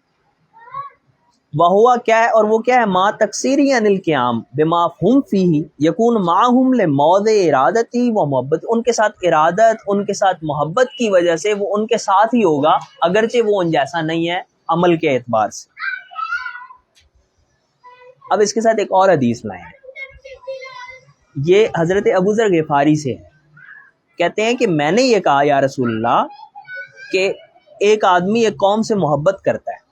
وہوا کیا ہے، اور وہ کیا ہے، ما تکثیری عن القیام بما ہم فیہ یکون معہم لموضع ارادتی و محبت، ان کے ساتھ ارادت، ان کے ساتھ محبت کی وجہ سے وہ ان کے ساتھ ہی ہوگا اگرچہ وہ ان جیسا نہیں ہے عمل کے اعتبار سے. اب اس کے ساتھ ایک اور حدیث لائیں، یہ حضرت ابو ذر غفاری سے ہے. کہتے ہیں کہ میں نے یہ کہا یا رسول اللہ کہ ایک آدمی ایک قوم سے محبت کرتا ہے،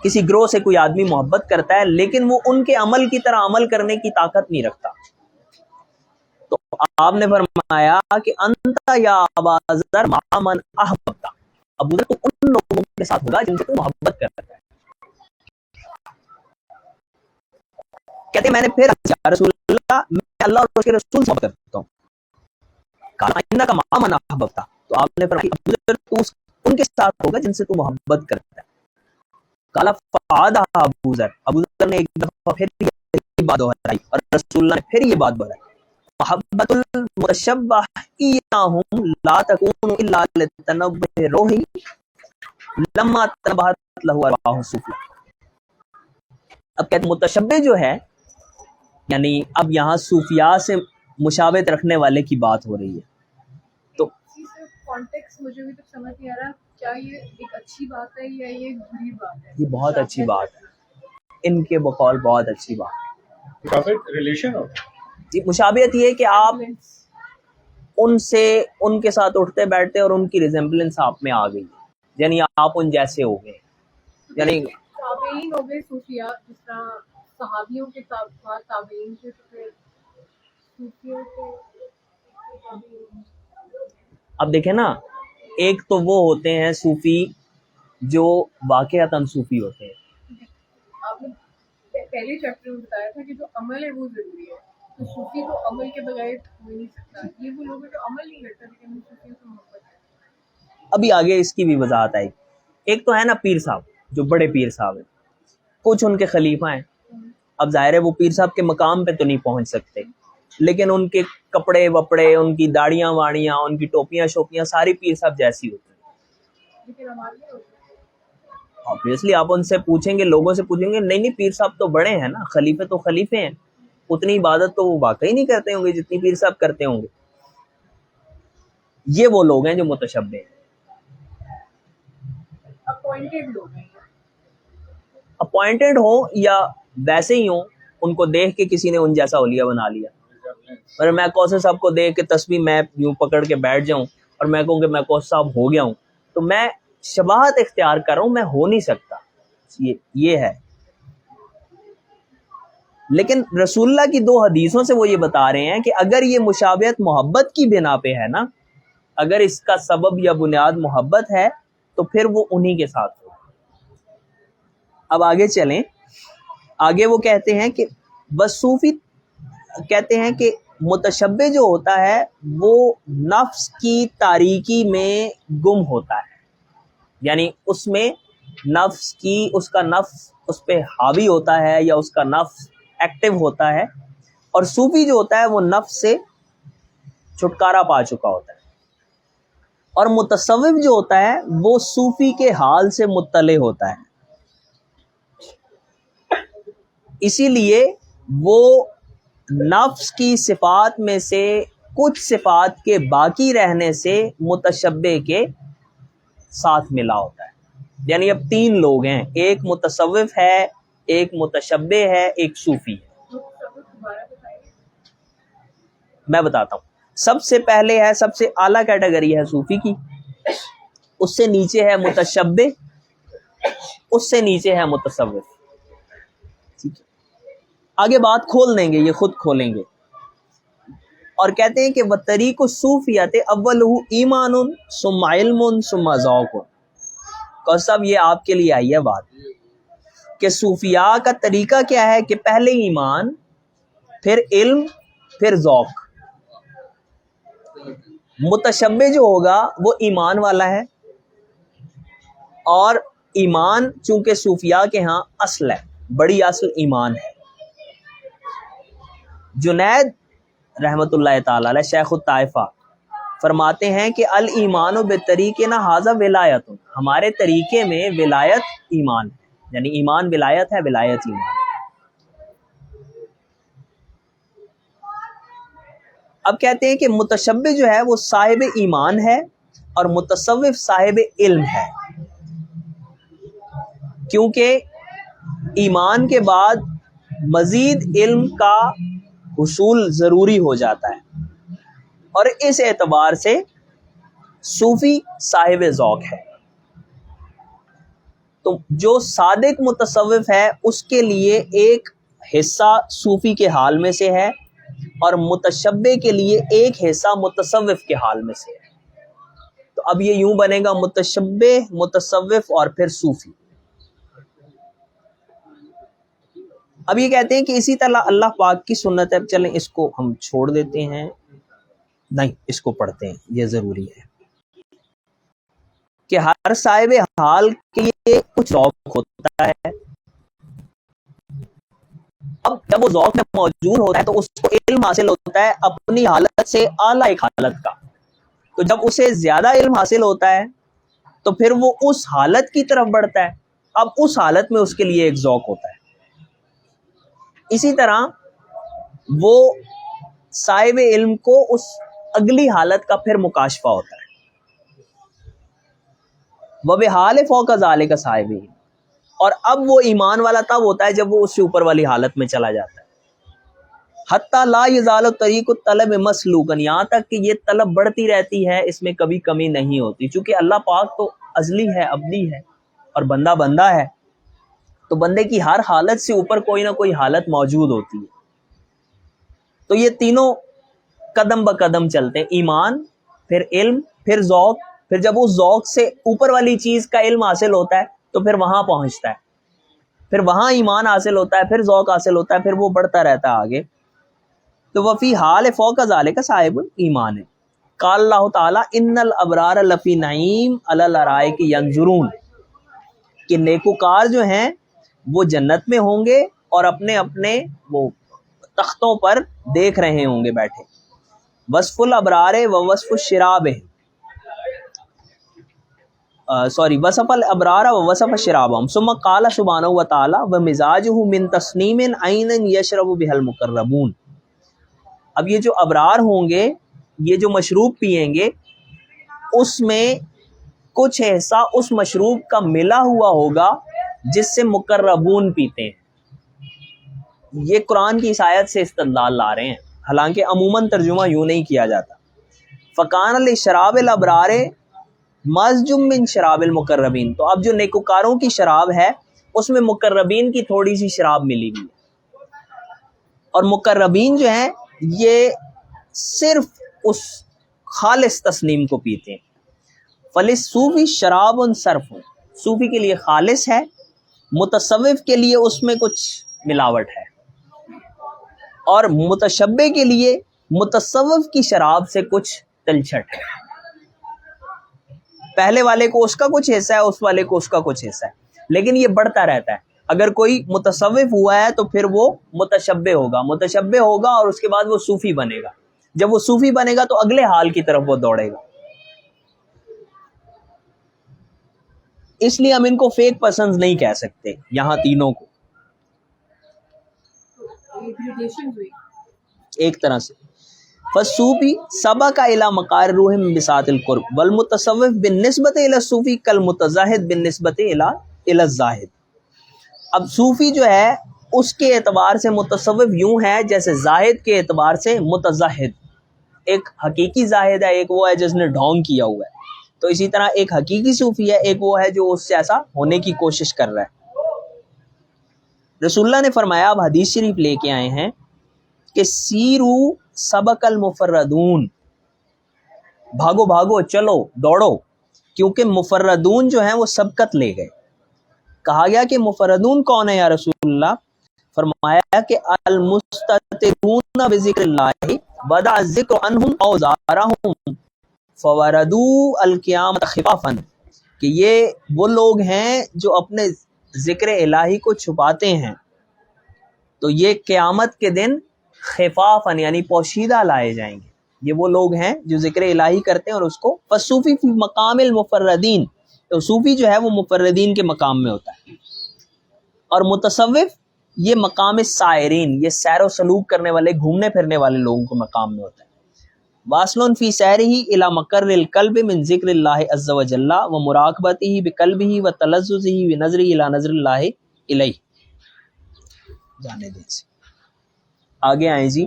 کسی گروہ سے کوئی آدمی محبت کرتا ہے، لیکن وہ ان کے عمل کی طرح عمل کرنے کی طاقت نہیں رکھتا. تو آپ نے فرمایا کہ انت یا ابا ذر مع من احببت، ابو ذر تو ان لوگوں کے ساتھ ہوگا جن سے تو محبت کرتا ہے. کہتے ہیں میں نے پھر یا رسول اللہ میں اللہ اور اس کے رسول سے محبت کرتا ہوں. کہا انک مع من احببت، تو آپ نے فرمایا ابو ذر تو ان کے ساتھ ہوگا جن سے تو محبت کرتا ہے. قال فعادہ ابو ذر نے ایک دفعہ پھر یہ بات دہرائی اور رسول اللہ نے پھر یہ بات دہرائی، محبت المتشبہ ایاہم لا تکون الا لتنبہ روحی لما تنبہت لہ ارواح الصوفیہ. اب کہتے ہیں متشبہ جو ہے، یعنی اب یہاں صوفیاء سے مشابہت رکھنے والے کی بات ہو رہی ہے. تو کانٹیکس مجھے بھی تو سمجھ نہیں آ رہا، کیا یہ ایک اچھی بات ہے یا یہ بری بات ہے؟ یہ بہت اچھی بات ہے، ان کے بقول بہت اچھی بات ہے. کافی ریلیشن ہوتا ہے. جی مشابہت یہ ہے کہ آپ ان سے ان کے ساتھ اٹھتے بیٹھتے اور ان کی ریزمبلنس آپ میں آ گئی، یعنی آپ ان جیسے ہو گئے. یعنی تابعین ہو گئے صوفیاء، جس طرح صحابیوں کے بعد تابعین تھے، تو پھر صوفیوں کے تابعین. اب دیکھیں نا، ایک تو وہ ہوتے ہیں صوفی جو واقعتاً صوفی ہوتے ہیں. آپ نے پہلے چیپٹر میں بتایا تھا کہ جو عمل ہے وہ ضروری ہے، تو صوفی تو عمل کے بغیر ہو نہیں سکتا. یہ وہ لوگ ہیں جو عمل نہیں کرتے لیکن صوفیوں سے محبت ہے. ابھی آگے اس کی بھی وضاحت آئی. ایک تو ہے نا پیر صاحب، جو بڑے پیر صاحب ہیں، کچھ ان کے خلیفہ ہیں. اب ظاہر ہے وہ پیر صاحب کے مقام پہ تو نہیں پہنچ سکتے، لیکن ان کے کپڑے وپڑے، ان کی داڑیاں واڑیاں، ان کی ٹوپیاں شوپیاں ساری پیر صاحب جیسی ہوتی ہیں. لیکن ہمارے لیے ہوتا ہے. آبویسلی آپ ان سے پوچھیں گے، لوگوں سے پوچھیں گے، نہیں پیر صاحب تو بڑے ہیں نا، خلیفے تو خلیفے ہیں، اتنی عبادت تو وہ واقعی نہیں کرتے ہوں گے جتنی پیر صاحب کرتے ہوں گے. یہ وہ لوگ ہیں جو متشبہ ہیں، اپوائنٹڈ لوگ ہیں. اپوائنٹڈ ہوں یا ویسے ہی ہوں، ان کو دیکھ کے کسی نے ان جیسا اولیاء بنا لیا. اور میں کوثر صاحب کو دیکھ کے تسبیح میں یوں پکڑ کے بیٹھ جاؤں اور میں کہوں کہ میں کوثر صاحب ہو گیا ہوں، تو میں شباہت اختیار کر رہا ہوں، میں ہو نہیں سکتا. یہ ہے. لیکن رسول اللہ کی دو حدیثوں سے وہ یہ بتا رہے ہیں کہ اگر یہ مشابہت محبت کی بنا پہ ہے نا، اگر اس کا سبب یا بنیاد محبت ہے تو پھر وہ انہی کے ساتھ ہو. اب آگے چلیں. آگے وہ کہتے ہیں کہ بس صوفی کہتے ہیں کہ متشبہ جو ہوتا ہے وہ نفس کی تاریکی میں گم ہوتا ہے، یعنی اس میں نفس کی، اس کا نفس اس پہ حاوی ہوتا ہے یا اس کا نفس ایکٹیو ہوتا ہے، اور صوفی جو ہوتا ہے وہ نفس سے چھٹکارا پا چکا ہوتا ہے. اور متصوف جو ہوتا ہے وہ صوفی کے حال سے مطلع ہوتا ہے، اسی لیے وہ نفس کی صفات میں سے کچھ صفات کے باقی رہنے سے متشبہ کے ساتھ ملا ہوتا ہے. یعنی اب تین لوگ ہیں، ایک متصوف ہے، ایک متشبہ ہے، ایک صوفی ہے. میں بتاتا ہوں. سب سے پہلے ہے، سب سے اعلیٰ کیٹیگری ہے صوفی کی، اس سے نیچے ہے متشبہ، اس سے نیچے ہے متصوف. ٹھیک ہے، آگے بات کھول دیں گے، یہ خود کھولیں گے. اور کہتے ہیں کہ وطریق الصوفیۃ اولہ ایمان ثم علم ثم ذوق. اور سب یہ آپ کے لیے آئی ہے بات کہ صوفیاء کا طریقہ کیا ہے کہ پہلے ایمان، پھر علم، پھر ذوق. متشبہ جو ہوگا وہ ایمان والا ہے، اور ایمان چونکہ صوفیاء کے ہاں اصل ہے، بڑی اصل ایمان ہے. جنید رحمۃ اللہ تعالی علیہ شیخ الطائفہ فرماتے ہیں کہ الایمان بطریقنا ھذا ولایت، ہمارے طریقے میں ولایت ایمان ہے، یعنی ایمان ولایت ہے، ولایت ایمان ہے. اب کہتے ہیں کہ متشبہ جو ہے وہ صاحب ایمان ہے اور متصوف صاحب علم ہے، کیونکہ ایمان کے بعد مزید علم کا حصول ضروری ہو جاتا ہے، اور اس اعتبار سے صوفی صاحب ذوق ہے. تو جو صادق متصوف ہے اس کے لیے ایک حصہ صوفی کے حال میں سے ہے، اور متشبہ کے لیے ایک حصہ متصوف کے حال میں سے ہے. تو اب یہ یوں بنے گا متشبہ، متصوف اور پھر صوفی. اب یہ کہتے ہیں کہ اسی طرح اللہ پاک کی سنت ہے. چلیں اس کو ہم چھوڑ دیتے ہیں، نہیں اس کو پڑھتے ہیں، یہ ضروری ہے کہ ہر صاحب حال کے لیے کچھ ذوق ہوتا ہے. اب جب وہ ذوق میں موجود ہوتا ہے تو اس کو علم حاصل ہوتا ہے اپنی حالت سے اعلیٰ ایک حالت کا. تو جب اسے زیادہ علم حاصل ہوتا ہے تو پھر وہ اس حالت کی طرف بڑھتا ہے. اب اس حالت میں اس کے لیے ایک ذوق ہوتا ہے. اسی طرح وہ صاحب علم کو اس اگلی حالت کا پھر مکاشفہ ہوتا ہے. وَبِحَالِ فَوْقَ ذَلِكَ صاحب علم، اور اب وہ ایمان والا تب ہوتا ہے جب وہ اس سے اوپر والی حالت میں چلا جاتا ہے. حتیٰ لا یزال طریق الطلب مسلوکا، یہاں تک کہ یہ طلب بڑھتی رہتی ہے، اس میں کبھی کمی نہیں ہوتی. چونکہ اللہ پاک تو ازلی ہے، ابدی ہے، اور بندہ بندہ ہے، تو بندے کی ہر حالت سے اوپر کوئی نہ کوئی حالت موجود ہوتی ہے. تو یہ تینوں قدم بقدم چلتے ہیں، ایمان، پھر علم، پھر ذوق. پھر جب اس ذوق سے اوپر والی چیز کا علم حاصل ہوتا ہے تو پھر وہاں پہنچتا ہے، پھر وہاں ایمان حاصل ہوتا ہے، پھر ذوق حاصل ہوتا ہے، پھر وہ بڑھتا رہتا ہے آگے. تو وفی حال فوق ذالک صاحب ایمان ہے. قال اللہ تعالیٰ ان الابرار لفی نعیم علی الارائک ینظرون، کہ نیکوکار جو ہیں وہ جنت میں ہوں گے اور اپنے اپنے وہ تختوں پر دیکھ رہے ہوں گے بیٹھے. وصف الابرار و وصف الشراب، وصف الابرار و وصف الشرابهم ثم قال سبحانہ وتعالی ومزاجہ من تسنیم عینا یشرب بها المقربون. اب یہ جو ابرار ہوں گے، یہ جو مشروب پیئیں گے، اس میں کچھ حصہ اس مشروب کا ملا ہوا ہوگا جس سے مقربون پیتے ہیں. یہ قرآن کی اس آیت سے استدلال لا رہے ہیں، حالانکہ عموماً ترجمہ یوں نہیں کیا جاتا. فکان لشراب الابرار مزجم من شراب المقربین، تو اب جو نیکوکاروں کی شراب ہے اس میں مقربین کی تھوڑی سی شراب ملی ہوئی ہے، اور مقربین جو ہیں یہ صرف اس خالص تسنیم کو پیتے ہیں. فلس صوفی شراب صرف، صوفی کے لیے خالص ہے، متصوف کے لیے اس میں کچھ ملاوٹ ہے، اور متشبہ کے لیے متصوف کی شراب سے کچھ تلچھٹ ہے. پہلے والے کو اس کا کچھ حصہ ہے، اس والے کو اس کا کچھ حصہ ہے، لیکن یہ بڑھتا رہتا ہے. اگر کوئی متصوف ہوا ہے تو پھر وہ متشبہ ہوگا اور اس کے بعد وہ صوفی بنے گا. جب وہ صوفی بنے گا تو اگلے حال کی طرف وہ دوڑے گا. اس لیے ہم ان کو فیک پسند نہیں کہہ سکتے یہاں تینوں کو ایک طرح سے. فالصوفی سبق الى مقار روح من بساط القرب والمتصوف بالنسبت الى الصوفی کالمتزاہد بالنسبت الى الزاہد. اب صوفی جو ہے اس کے اعتبار سے متصوف یوں ہے جیسے زاہد کے اعتبار سے متزاہد. ایک حقیقی زاہد ہے، ایک وہ ہے جس نے ڈھونگ کیا ہوا ہے. تو اسی طرح ایک حقیقی صوفی ہے، ایک وہ ہے جو اس سے ایسا ہونے کی کوشش کر رہا ہے. رسول اللہ نے فرمایا، اب حدیث شریف لے کے آئے ہیں کہ سیرو سبق المفردون، بھاگو بھاگو، چلو دوڑو، کیونکہ مفردون جو ہیں وہ سبقت لے گئے. کہا گیا کہ مفردون کون ہے یا رسول اللہ؟ فرمایا کہ المستترون بذکر اللہ وضع الذکر عنہم او زارہم فوردوا القیامت خفافا، کہ یہ وہ لوگ ہیں جو اپنے ذکر الہی کو چھپاتے ہیں تو یہ قیامت کے دن خفافاً یعنی پوشیدہ لائے جائیں گے. یہ وہ لوگ ہیں جو ذکر الہی کرتے ہیں اور اس کو. فالصوفی فی مقام المفردین، تو صوفی جو ہے وہ مفردین کے مقام میں ہوتا ہے، اور متصوف یہ مقام سائرین، یہ سیر و سلوک کرنے والے، گھومنے پھرنے والے لوگوں کے مقام میں ہوتا ہے. واصل فی سیرہ الی مقر القلب من ذکر اللہ عز وجل و مراقبتہ بقلبہ و تلذذہ بنظرہ الی نظر اللہ الیہ. جانے دیں سے آگے آئیں جی.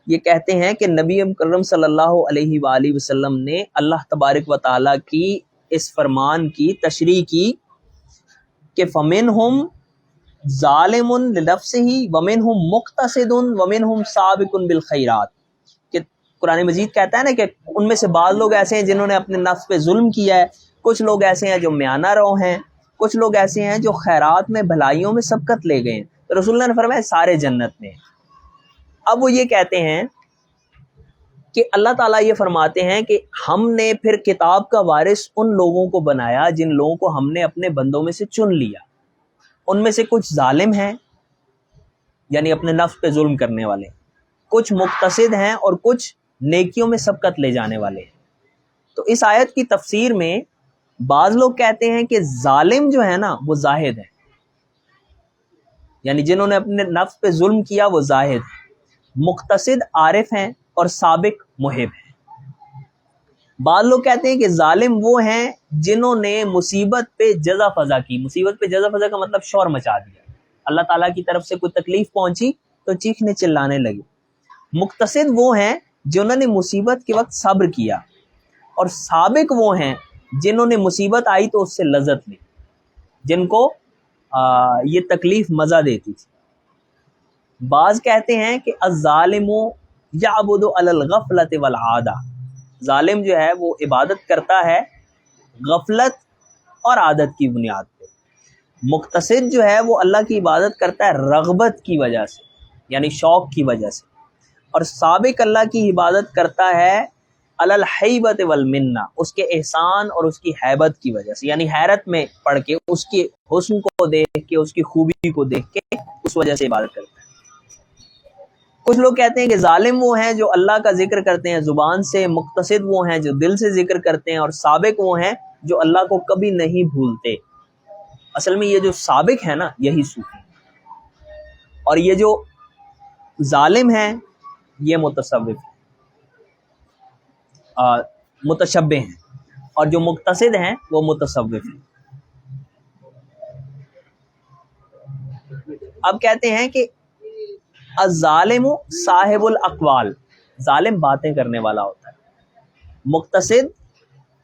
یہ کہتے ہیں کہ نبی مکرم صلی اللہ علیہ وآلہ وسلم نے اللہ تبارک و تعالیٰ کی اس فرمان کی تشریح کی کہ فَمِنْهُمْ ظَالِمٌ لِنَفْسِهِ وَمِنْهُمْ مُقْتَصِدٌ وَمِنْهُمْ سَابِقٌ بِالْخَيْرَاتِ. کہ قرآن مجید کہتا ہے نا کہ ان میں سے بعض لوگ ایسے ہیں جنہوں نے اپنے نفس پہ ظلم کیا ہے، کچھ لوگ ایسے ہیں جو میانہ رو ہیں، کچھ لوگ ایسے ہیں جو خیرات میں بھلائیوں میں سبقت لے گئے ہیں. تو رسول اللہ نے فرمایا سارے جنت میں. اب وہ یہ کہتے ہیں کہ اللہ تعالیٰ یہ فرماتے ہیں کہ ہم نے پھر کتاب کا وارث ان لوگوں کو بنایا جن لوگوں کو ہم نے اپنے بندوں میں سے چن لیا. ان میں سے کچھ ظالم ہیں یعنی اپنے نفس پہ ظلم کرنے والے، کچھ مقتصد ہیں اور کچھ نیکیوں میں سبقت لے جانے والے ہیں. تو اس آیت کی تفسیر میں بعض لوگ کہتے ہیں کہ ظالم جو ہے نا وہ زاہد ہے، یعنی جنہوں نے اپنے نفس پہ ظلم کیا وہ زاہد ہیں، مقتصد عارف ہیں اور سابق محب ہیں. بعض لوگ کہتے ہیں کہ ظالم وہ ہیں جنہوں نے مصیبت پہ جزا فضا کی. مصیبت پہ جزا فضا کا مطلب شور مچا دیا، اللہ تعالیٰ کی طرف سے کوئی تکلیف پہنچی تو چیخنے چلانے لگے. مقتصد وہ ہیں جنہوں نے مصیبت کے وقت صبر کیا، اور سابق وہ ہیں جنہوں نے مصیبت آئی تو اس سے لذت لی، جن کو یہ تکلیف مزہ دیتی تھی. بعض کہتے ہیں کہ الظالم یعبد علی الغفلۃ والعادہ، ظالم جو ہے وہ عبادت کرتا ہے غفلت اور عادت کی بنیاد پہ. مقتصد جو ہے وہ اللہ کی عبادت کرتا ہے رغبت کی وجہ سے یعنی شوق کی وجہ سے، اور سابق اللہ کی عبادت کرتا ہے علی الحیبۃ والمنہ، اس کے احسان اور اس کی حیبت کی وجہ سے، یعنی حیرت میں پڑھ کے، اس کے حسن کو دیکھ کے، اس کی خوبی کو دیکھ کے اس وجہ سے عبادت کرتا ہے. کچھ لوگ کہتے ہیں کہ ظالم وہ ہیں جو اللہ کا ذکر کرتے ہیں زبان سے، مقتصد وہ ہیں جو دل سے ذکر کرتے ہیں، اور سابق وہ ہیں جو اللہ کو کبھی نہیں بھولتے. اصل میں یہ جو سابق ہے نا یہی صوفی، اور یہ جو ظالم ہیں یہ متصوف متشبہ ہیں، اور جو مقتصد ہیں وہ متصوف ہیں. اب کہتے ہیں کہ الظالم صاحب الاقوال، ظالم باتیں کرنے والا ہوتا ہے، مقتصد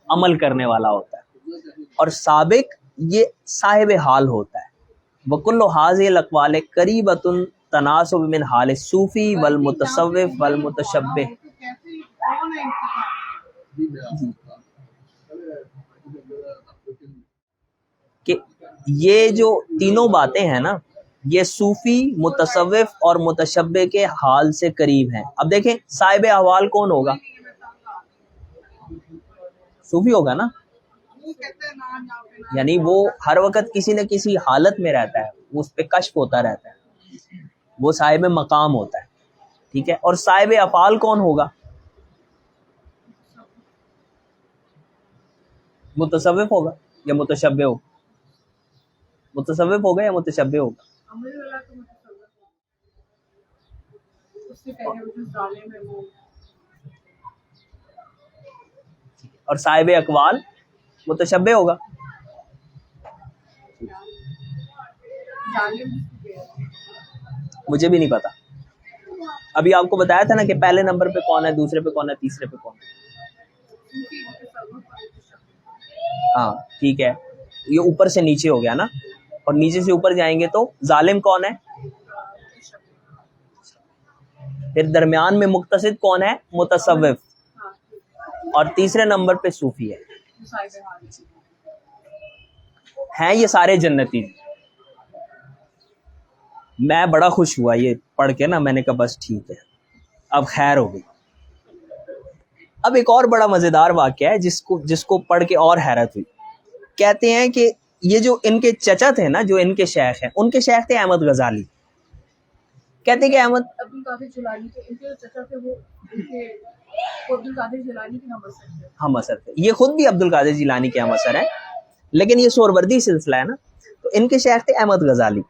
عمل کرنے والا ہوتا ہے، اور سابق یہ صاحب حال ہوتا ہے. وکل هذه الاقوال قریبۃ تناسب من حال الصوفی والمتصوف والمتشبہ. کہ یہ جو تینوں باتیں ہیں نا، یہ صوفی، متصوف اور متشبہ کے حال سے قریب ہیں. اب دیکھیں صاحب احوال کون ہوگا؟ صوفی ہوگا نا. یعنی وہ ہر وقت کسی نہ کسی حالت میں رہتا ہے، اس پہ کشف ہوتا رہتا ہے، وہ صاحب مقام ہوتا ہے. ٹھیک ہے. اور صاحب افعال کون ہوگا؟ متصوف ہوگا یا متشبہ ہوگا؟ متصوف ہوگا یا متشبہ ہوگا؟ عمل والا تو متصور ہے، اس سے پہلے وہ جو ظالم ہے وہ اور صاحب اقوال متشبہ ہوگا. ظالم مجھے بھی نہیں پتا. ابھی آپ کو بتایا تھا نا کہ پہلے نمبر پہ کون ہے، دوسرے پہ کون ہے، تیسرے پہ کون ہے. ہاں ٹھیک ہے، یہ اوپر سے نیچے ہو گیا نا، اور نیچے سے اوپر جائیں گے تو ظالم کون ہے؟ پھر درمیان میں مقتصد کون ہے؟ متصوف. اور تیسرے نمبر پہ صوفی ہے. ہیں یہ سارے جنتی. میں بڑا خوش ہوا یہ پڑھ کے نا، میں نے کہا بس ٹھیک ہے اب خیر ہو گئی. اب ایک اور بڑا مزیدار واقعہ ہے جس کو پڑھ کے اور حیرت ہوئی. کہتے ہیں کہ یہ جو ان کے چچا تھے نا، جو ان کے شیخ ہیں، ان کے شیخ تھے احمد غزالی. کہتے ہیں کہ احمد عبد القادر جیلانی کے ان کے چچا تھے، وہ عبد القادر جیلانی کے ہم اثر تھے. یہ خود بھی عبد القادر جیلانی کے ہم اثر ہیں، لیکن یہ سہروردی سلسلہ ہے نا. تو ان کے شیخ تھے احمد غزالی.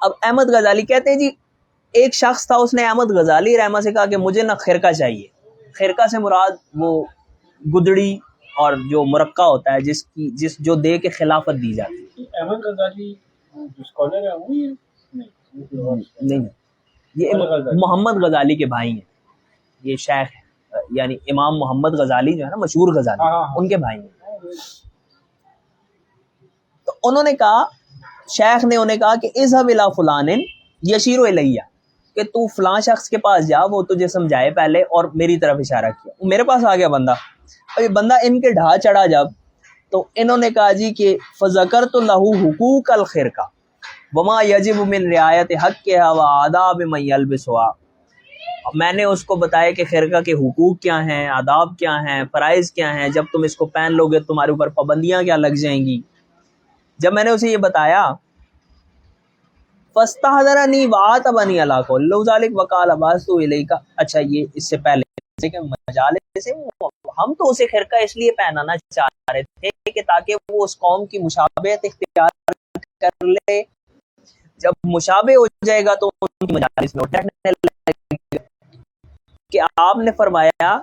اب احمد غزالی کہتے ہیں جی ایک شخص تھا، اس نے احمد غزالی رحمہ سے کہا کہ مجھے نہ خرقہ چاہیے. خرقہ سے مراد وہ گدڑی اور جو مرقع ہوتا ہے جس جو دے کے خلافت دی جاتی ہے. احمد غزالی جو اسکالر ہے وہ نہیں، یہ محمد غزالی کے بھائی ہیں. یہ شیخ ہے، یعنی امام محمد غزالی جو ہے نا، مشہور غزالی، ان کے بھائی ہیں. تو انہوں نے کہا، شیخ نے انہیں کہا کہ اذهب الى فلان یشیر الیہ، کہ تو فلاں شخص کے پاس جا، وہ تجھے سمجھائے پہلے، اور میری طرف اشارہ کیا. میرے پاس آ گیا بندہ. اب یہ بندہ ان کے ڈھا چڑھا جب، تو انہوں نے کہا جی کہ فذکرت له حقوق الخرقہ وما یجب من رعایت حقها وآداب من یلبسها. میں نے اس کو بتایا کہ خرقہ کے حقوق کیا ہیں، آداب کیا ہیں، فرائض کیا ہیں، جب تم اس کو پہن لو گے تمہارے اوپر پابندیاں کیا لگ جائیں گی. جب میں نے اسے یہ بتایا، فاستحضرنی وعاتبنی علی قول ذلک وقال بعثت الیک. اچھا یہ اس سے پہلے کہ مجالس سے ہم تو اسے خرقہ اس لیے پہنانا چاہ رہے تھے کہ تاکہ وہ اس قوم کی مشابہت اختیار کر لے. جب مشابہ ہو جائے گا تو ان کی مجالس میں اٹھنے لگے گا. کہ آپ نے فرمایا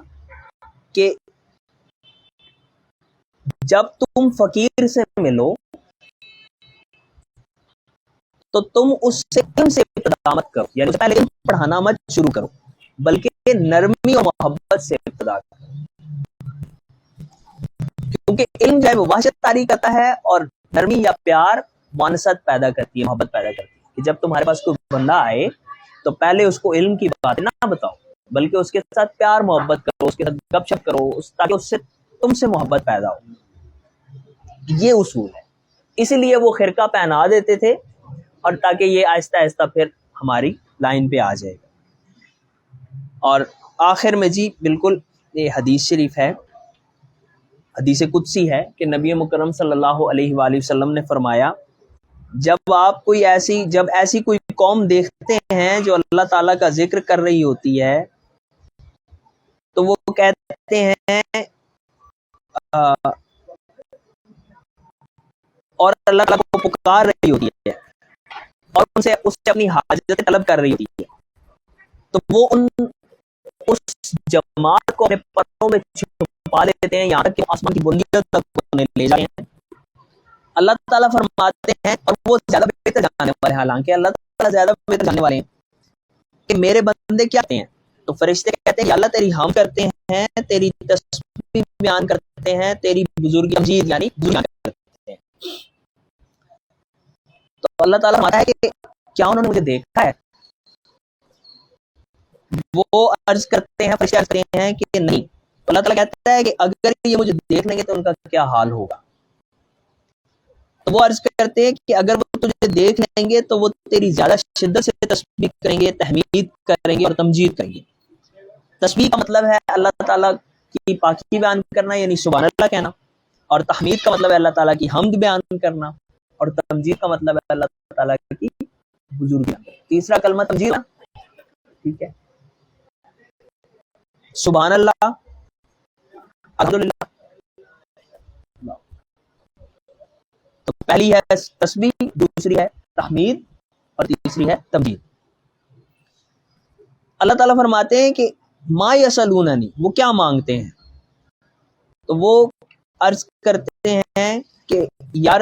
کہ جب تم فقیر سے ملو تو تم اس سے علم سے ابتدا مت کرو، یعنی اس سے پہلے علم پڑھانا مت شروع کرو، بلکہ نرمی اور محبت سے ابتدا کرو. کیونکہ علم جو ہے وہ وحشت طاری کرتا ہے، اور نرمی یا پیار مانست پیدا کرتی ہے، محبت پیدا کرتی ہے. کہ جب تمہارے پاس کوئی بندہ آئے تو پہلے اس کو علم کی باتیں نہ بتاؤ، بلکہ اس کے ساتھ پیار محبت کرو، اس کے ساتھ گپ شپ کرو، تاکہ اس سے تم سے محبت پیدا ہو. یہ اصول ہے. اسی لیے وہ خرقہ پہنا دیتے تھے، اور تاکہ یہ آہستہ آہستہ پھر ہماری لائن پہ آ جائے گا. اور آخر میں جی بالکل یہ حدیث شریف ہے، حدیث قدسی ہے کہ نبی مکرم صلی اللہ علیہ وآلہ وسلم نے فرمایا، جب آپ جب ایسی کوئی قوم دیکھتے ہیں جو اللہ تعالیٰ کا ذکر کر رہی ہوتی ہے، تو وہ کہتے ہیں اور اللہ تعالیٰ کو پکار رہی ہوتی ہے، اور اس سے اپنی حاجت طلب کر رہی ہوتی ہے، تو وہ اس جماعت کو اپنے پروں میں چھپا لیتے ہیں، یہاں تک کہ آسمان کی بلندیوں تک انہیں لے جاتے ہیں. اللہ تعالیٰ فرماتے ہیں، اور وہ زیادہ بہتر جاننے والے ہیں، حالانکہ اللہ تعالیٰ زیادہ بہتر جاننے والے ہیں، کہ میرے بندے کیا کہتے ہیں. تو فرشتے کہتے ہیں یا اللہ تیری ہم کرتے ہیں، تیری تسبیح بیان کرتے ہیں، تیری بزرگی مجید یعنی بیان کرتے ہیں. تو اللہ تعالیٰ فرماتا ہے کہ کیا انہوں نے مجھے دیکھا ہے؟ وہ عرض کرتے ہیں، فرشتے عرض کرتے ہیں کہ نہیں. تو اللہ تعالیٰ کہتا ہے کہ اگر یہ مجھے دیکھ لیں گے تو ان کا کیا حال ہوگا. تو وہ عرض کرتے ہیں کہ اگر وہ تجھے دیکھ لیں گے تو وہ تیری زیادہ شدت سے تسبیح کریں گے، تحمید کریں گے اور تمجید کریں گے۔ تسبیح کا مطلب ہے اللہ تعالیٰ کی پاکی بیان کرنا، یعنی سبحان اللہ کہنا، اور تحمید کا مطلب ہے اللہ تعالیٰ کی حمد بیان کرنا، اور تمجید کا مطلب ہے اللہ تعالیٰ کی بزرگی۔ تیسرا کلمہ تمجید، ٹھیک ہے، سبحان اللہ، الحمدللہ۔ تو پہلی ہے تسبیح، دوسری ہے تحمید، اور تیسری ہے تمجید۔ اللہ تعالیٰ فرماتے ہیں کہ ما یسألوننی، وہ کیا مانگتے ہیں؟ تو وہ عرض کرتے ہیں کہ یا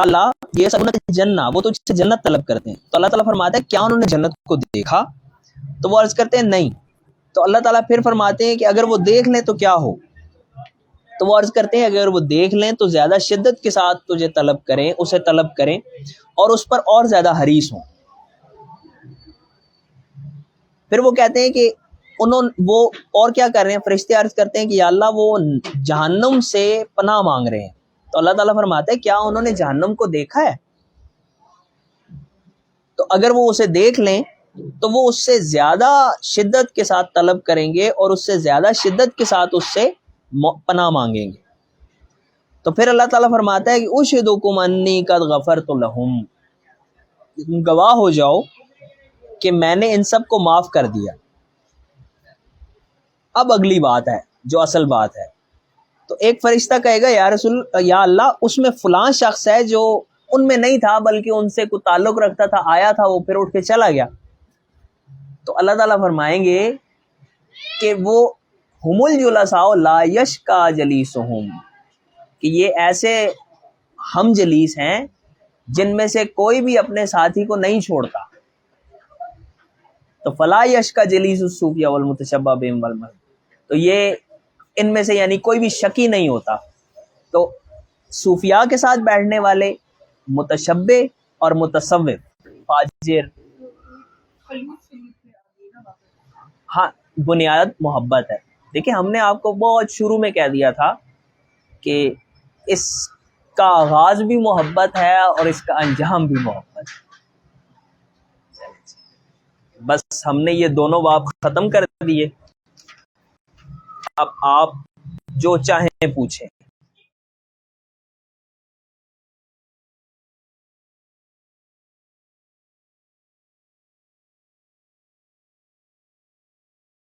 اللہ، یہ سب جنہ، وہ تو اس سے جنت طلب کرتے ہیں۔ تو اللہ تعالیٰ فرماتا ہے کیا انہوں نے جنت کو دیکھا؟ تو وہ عرض کرتے ہیں نہیں۔ تو اللہ تعالیٰ پھر فرماتے ہیں کہ اگر وہ دیکھ لیں تو کیا ہو؟ تو وہ عرض کرتے ہیں اگر وہ دیکھ لیں تو زیادہ شدت کے ساتھ تجھے طلب کریں، اسے طلب کریں، اور اس پر اور زیادہ حریص ہوں۔ پھر وہ کہتے ہیں کہ وہ اور کیا کر رہے ہیں؟ فرشتے عرض کرتے ہیں کہ یا اللہ، وہ جہنم سے پناہ مانگ رہے ہیں۔ تو اللہ تعالیٰ فرماتا ہے کیا انہوں نے جہنم کو دیکھا ہے؟ تو اگر وہ اسے دیکھ لیں تو وہ اس سے زیادہ شدت کے ساتھ طلب کریں گے اور اس سے زیادہ شدت کے ساتھ اس سے پناہ مانگیں گے۔ تو پھر اللہ تعالیٰ فرماتا ہے کہ اشہدکم انی قد غفرت لہم، تم گواہ ہو جاؤ کہ میں نے ان سب کو معاف کر دیا۔ اب اگلی بات ہے جو اصل بات ہے۔ تو ایک فرشتہ کہے گا یا اللہ، اس میں فلاں شخص ہے جو ان میں نہیں تھا بلکہ ان سے کوئی تعلق رکھتا تھا، آیا تھا، وہ پھر اٹھ کے چلا گیا۔ تو اللہ تعالیٰ فرمائیں گے کہ وہ ہم الجلساء لا یشقی جلیسہم، کہ یہ ایسے ہم جلیس ہیں جن میں سے کوئی بھی اپنے ساتھی کو نہیں چھوڑتا۔ تو فلا یشقی جلیس الصوفیاء والمتشبہ بہم والمرض، تو یہ ان میں سے یعنی کوئی بھی شقی نہیں ہوتا۔ تو صوفیاء کے ساتھ بیٹھنے والے، متشبہ اور متصوف، فاجر، ہاں، بنیاد محبت ہے۔ دیکھیں ہم نے آپ کو بہت شروع میں کہہ دیا تھا کہ اس کا آغاز بھی محبت ہے اور اس کا انجام بھی محبت ہے۔ بس ہم نے یہ دونوں باب ختم کر دیے، اب آپ جو چاہیں پوچھیں۔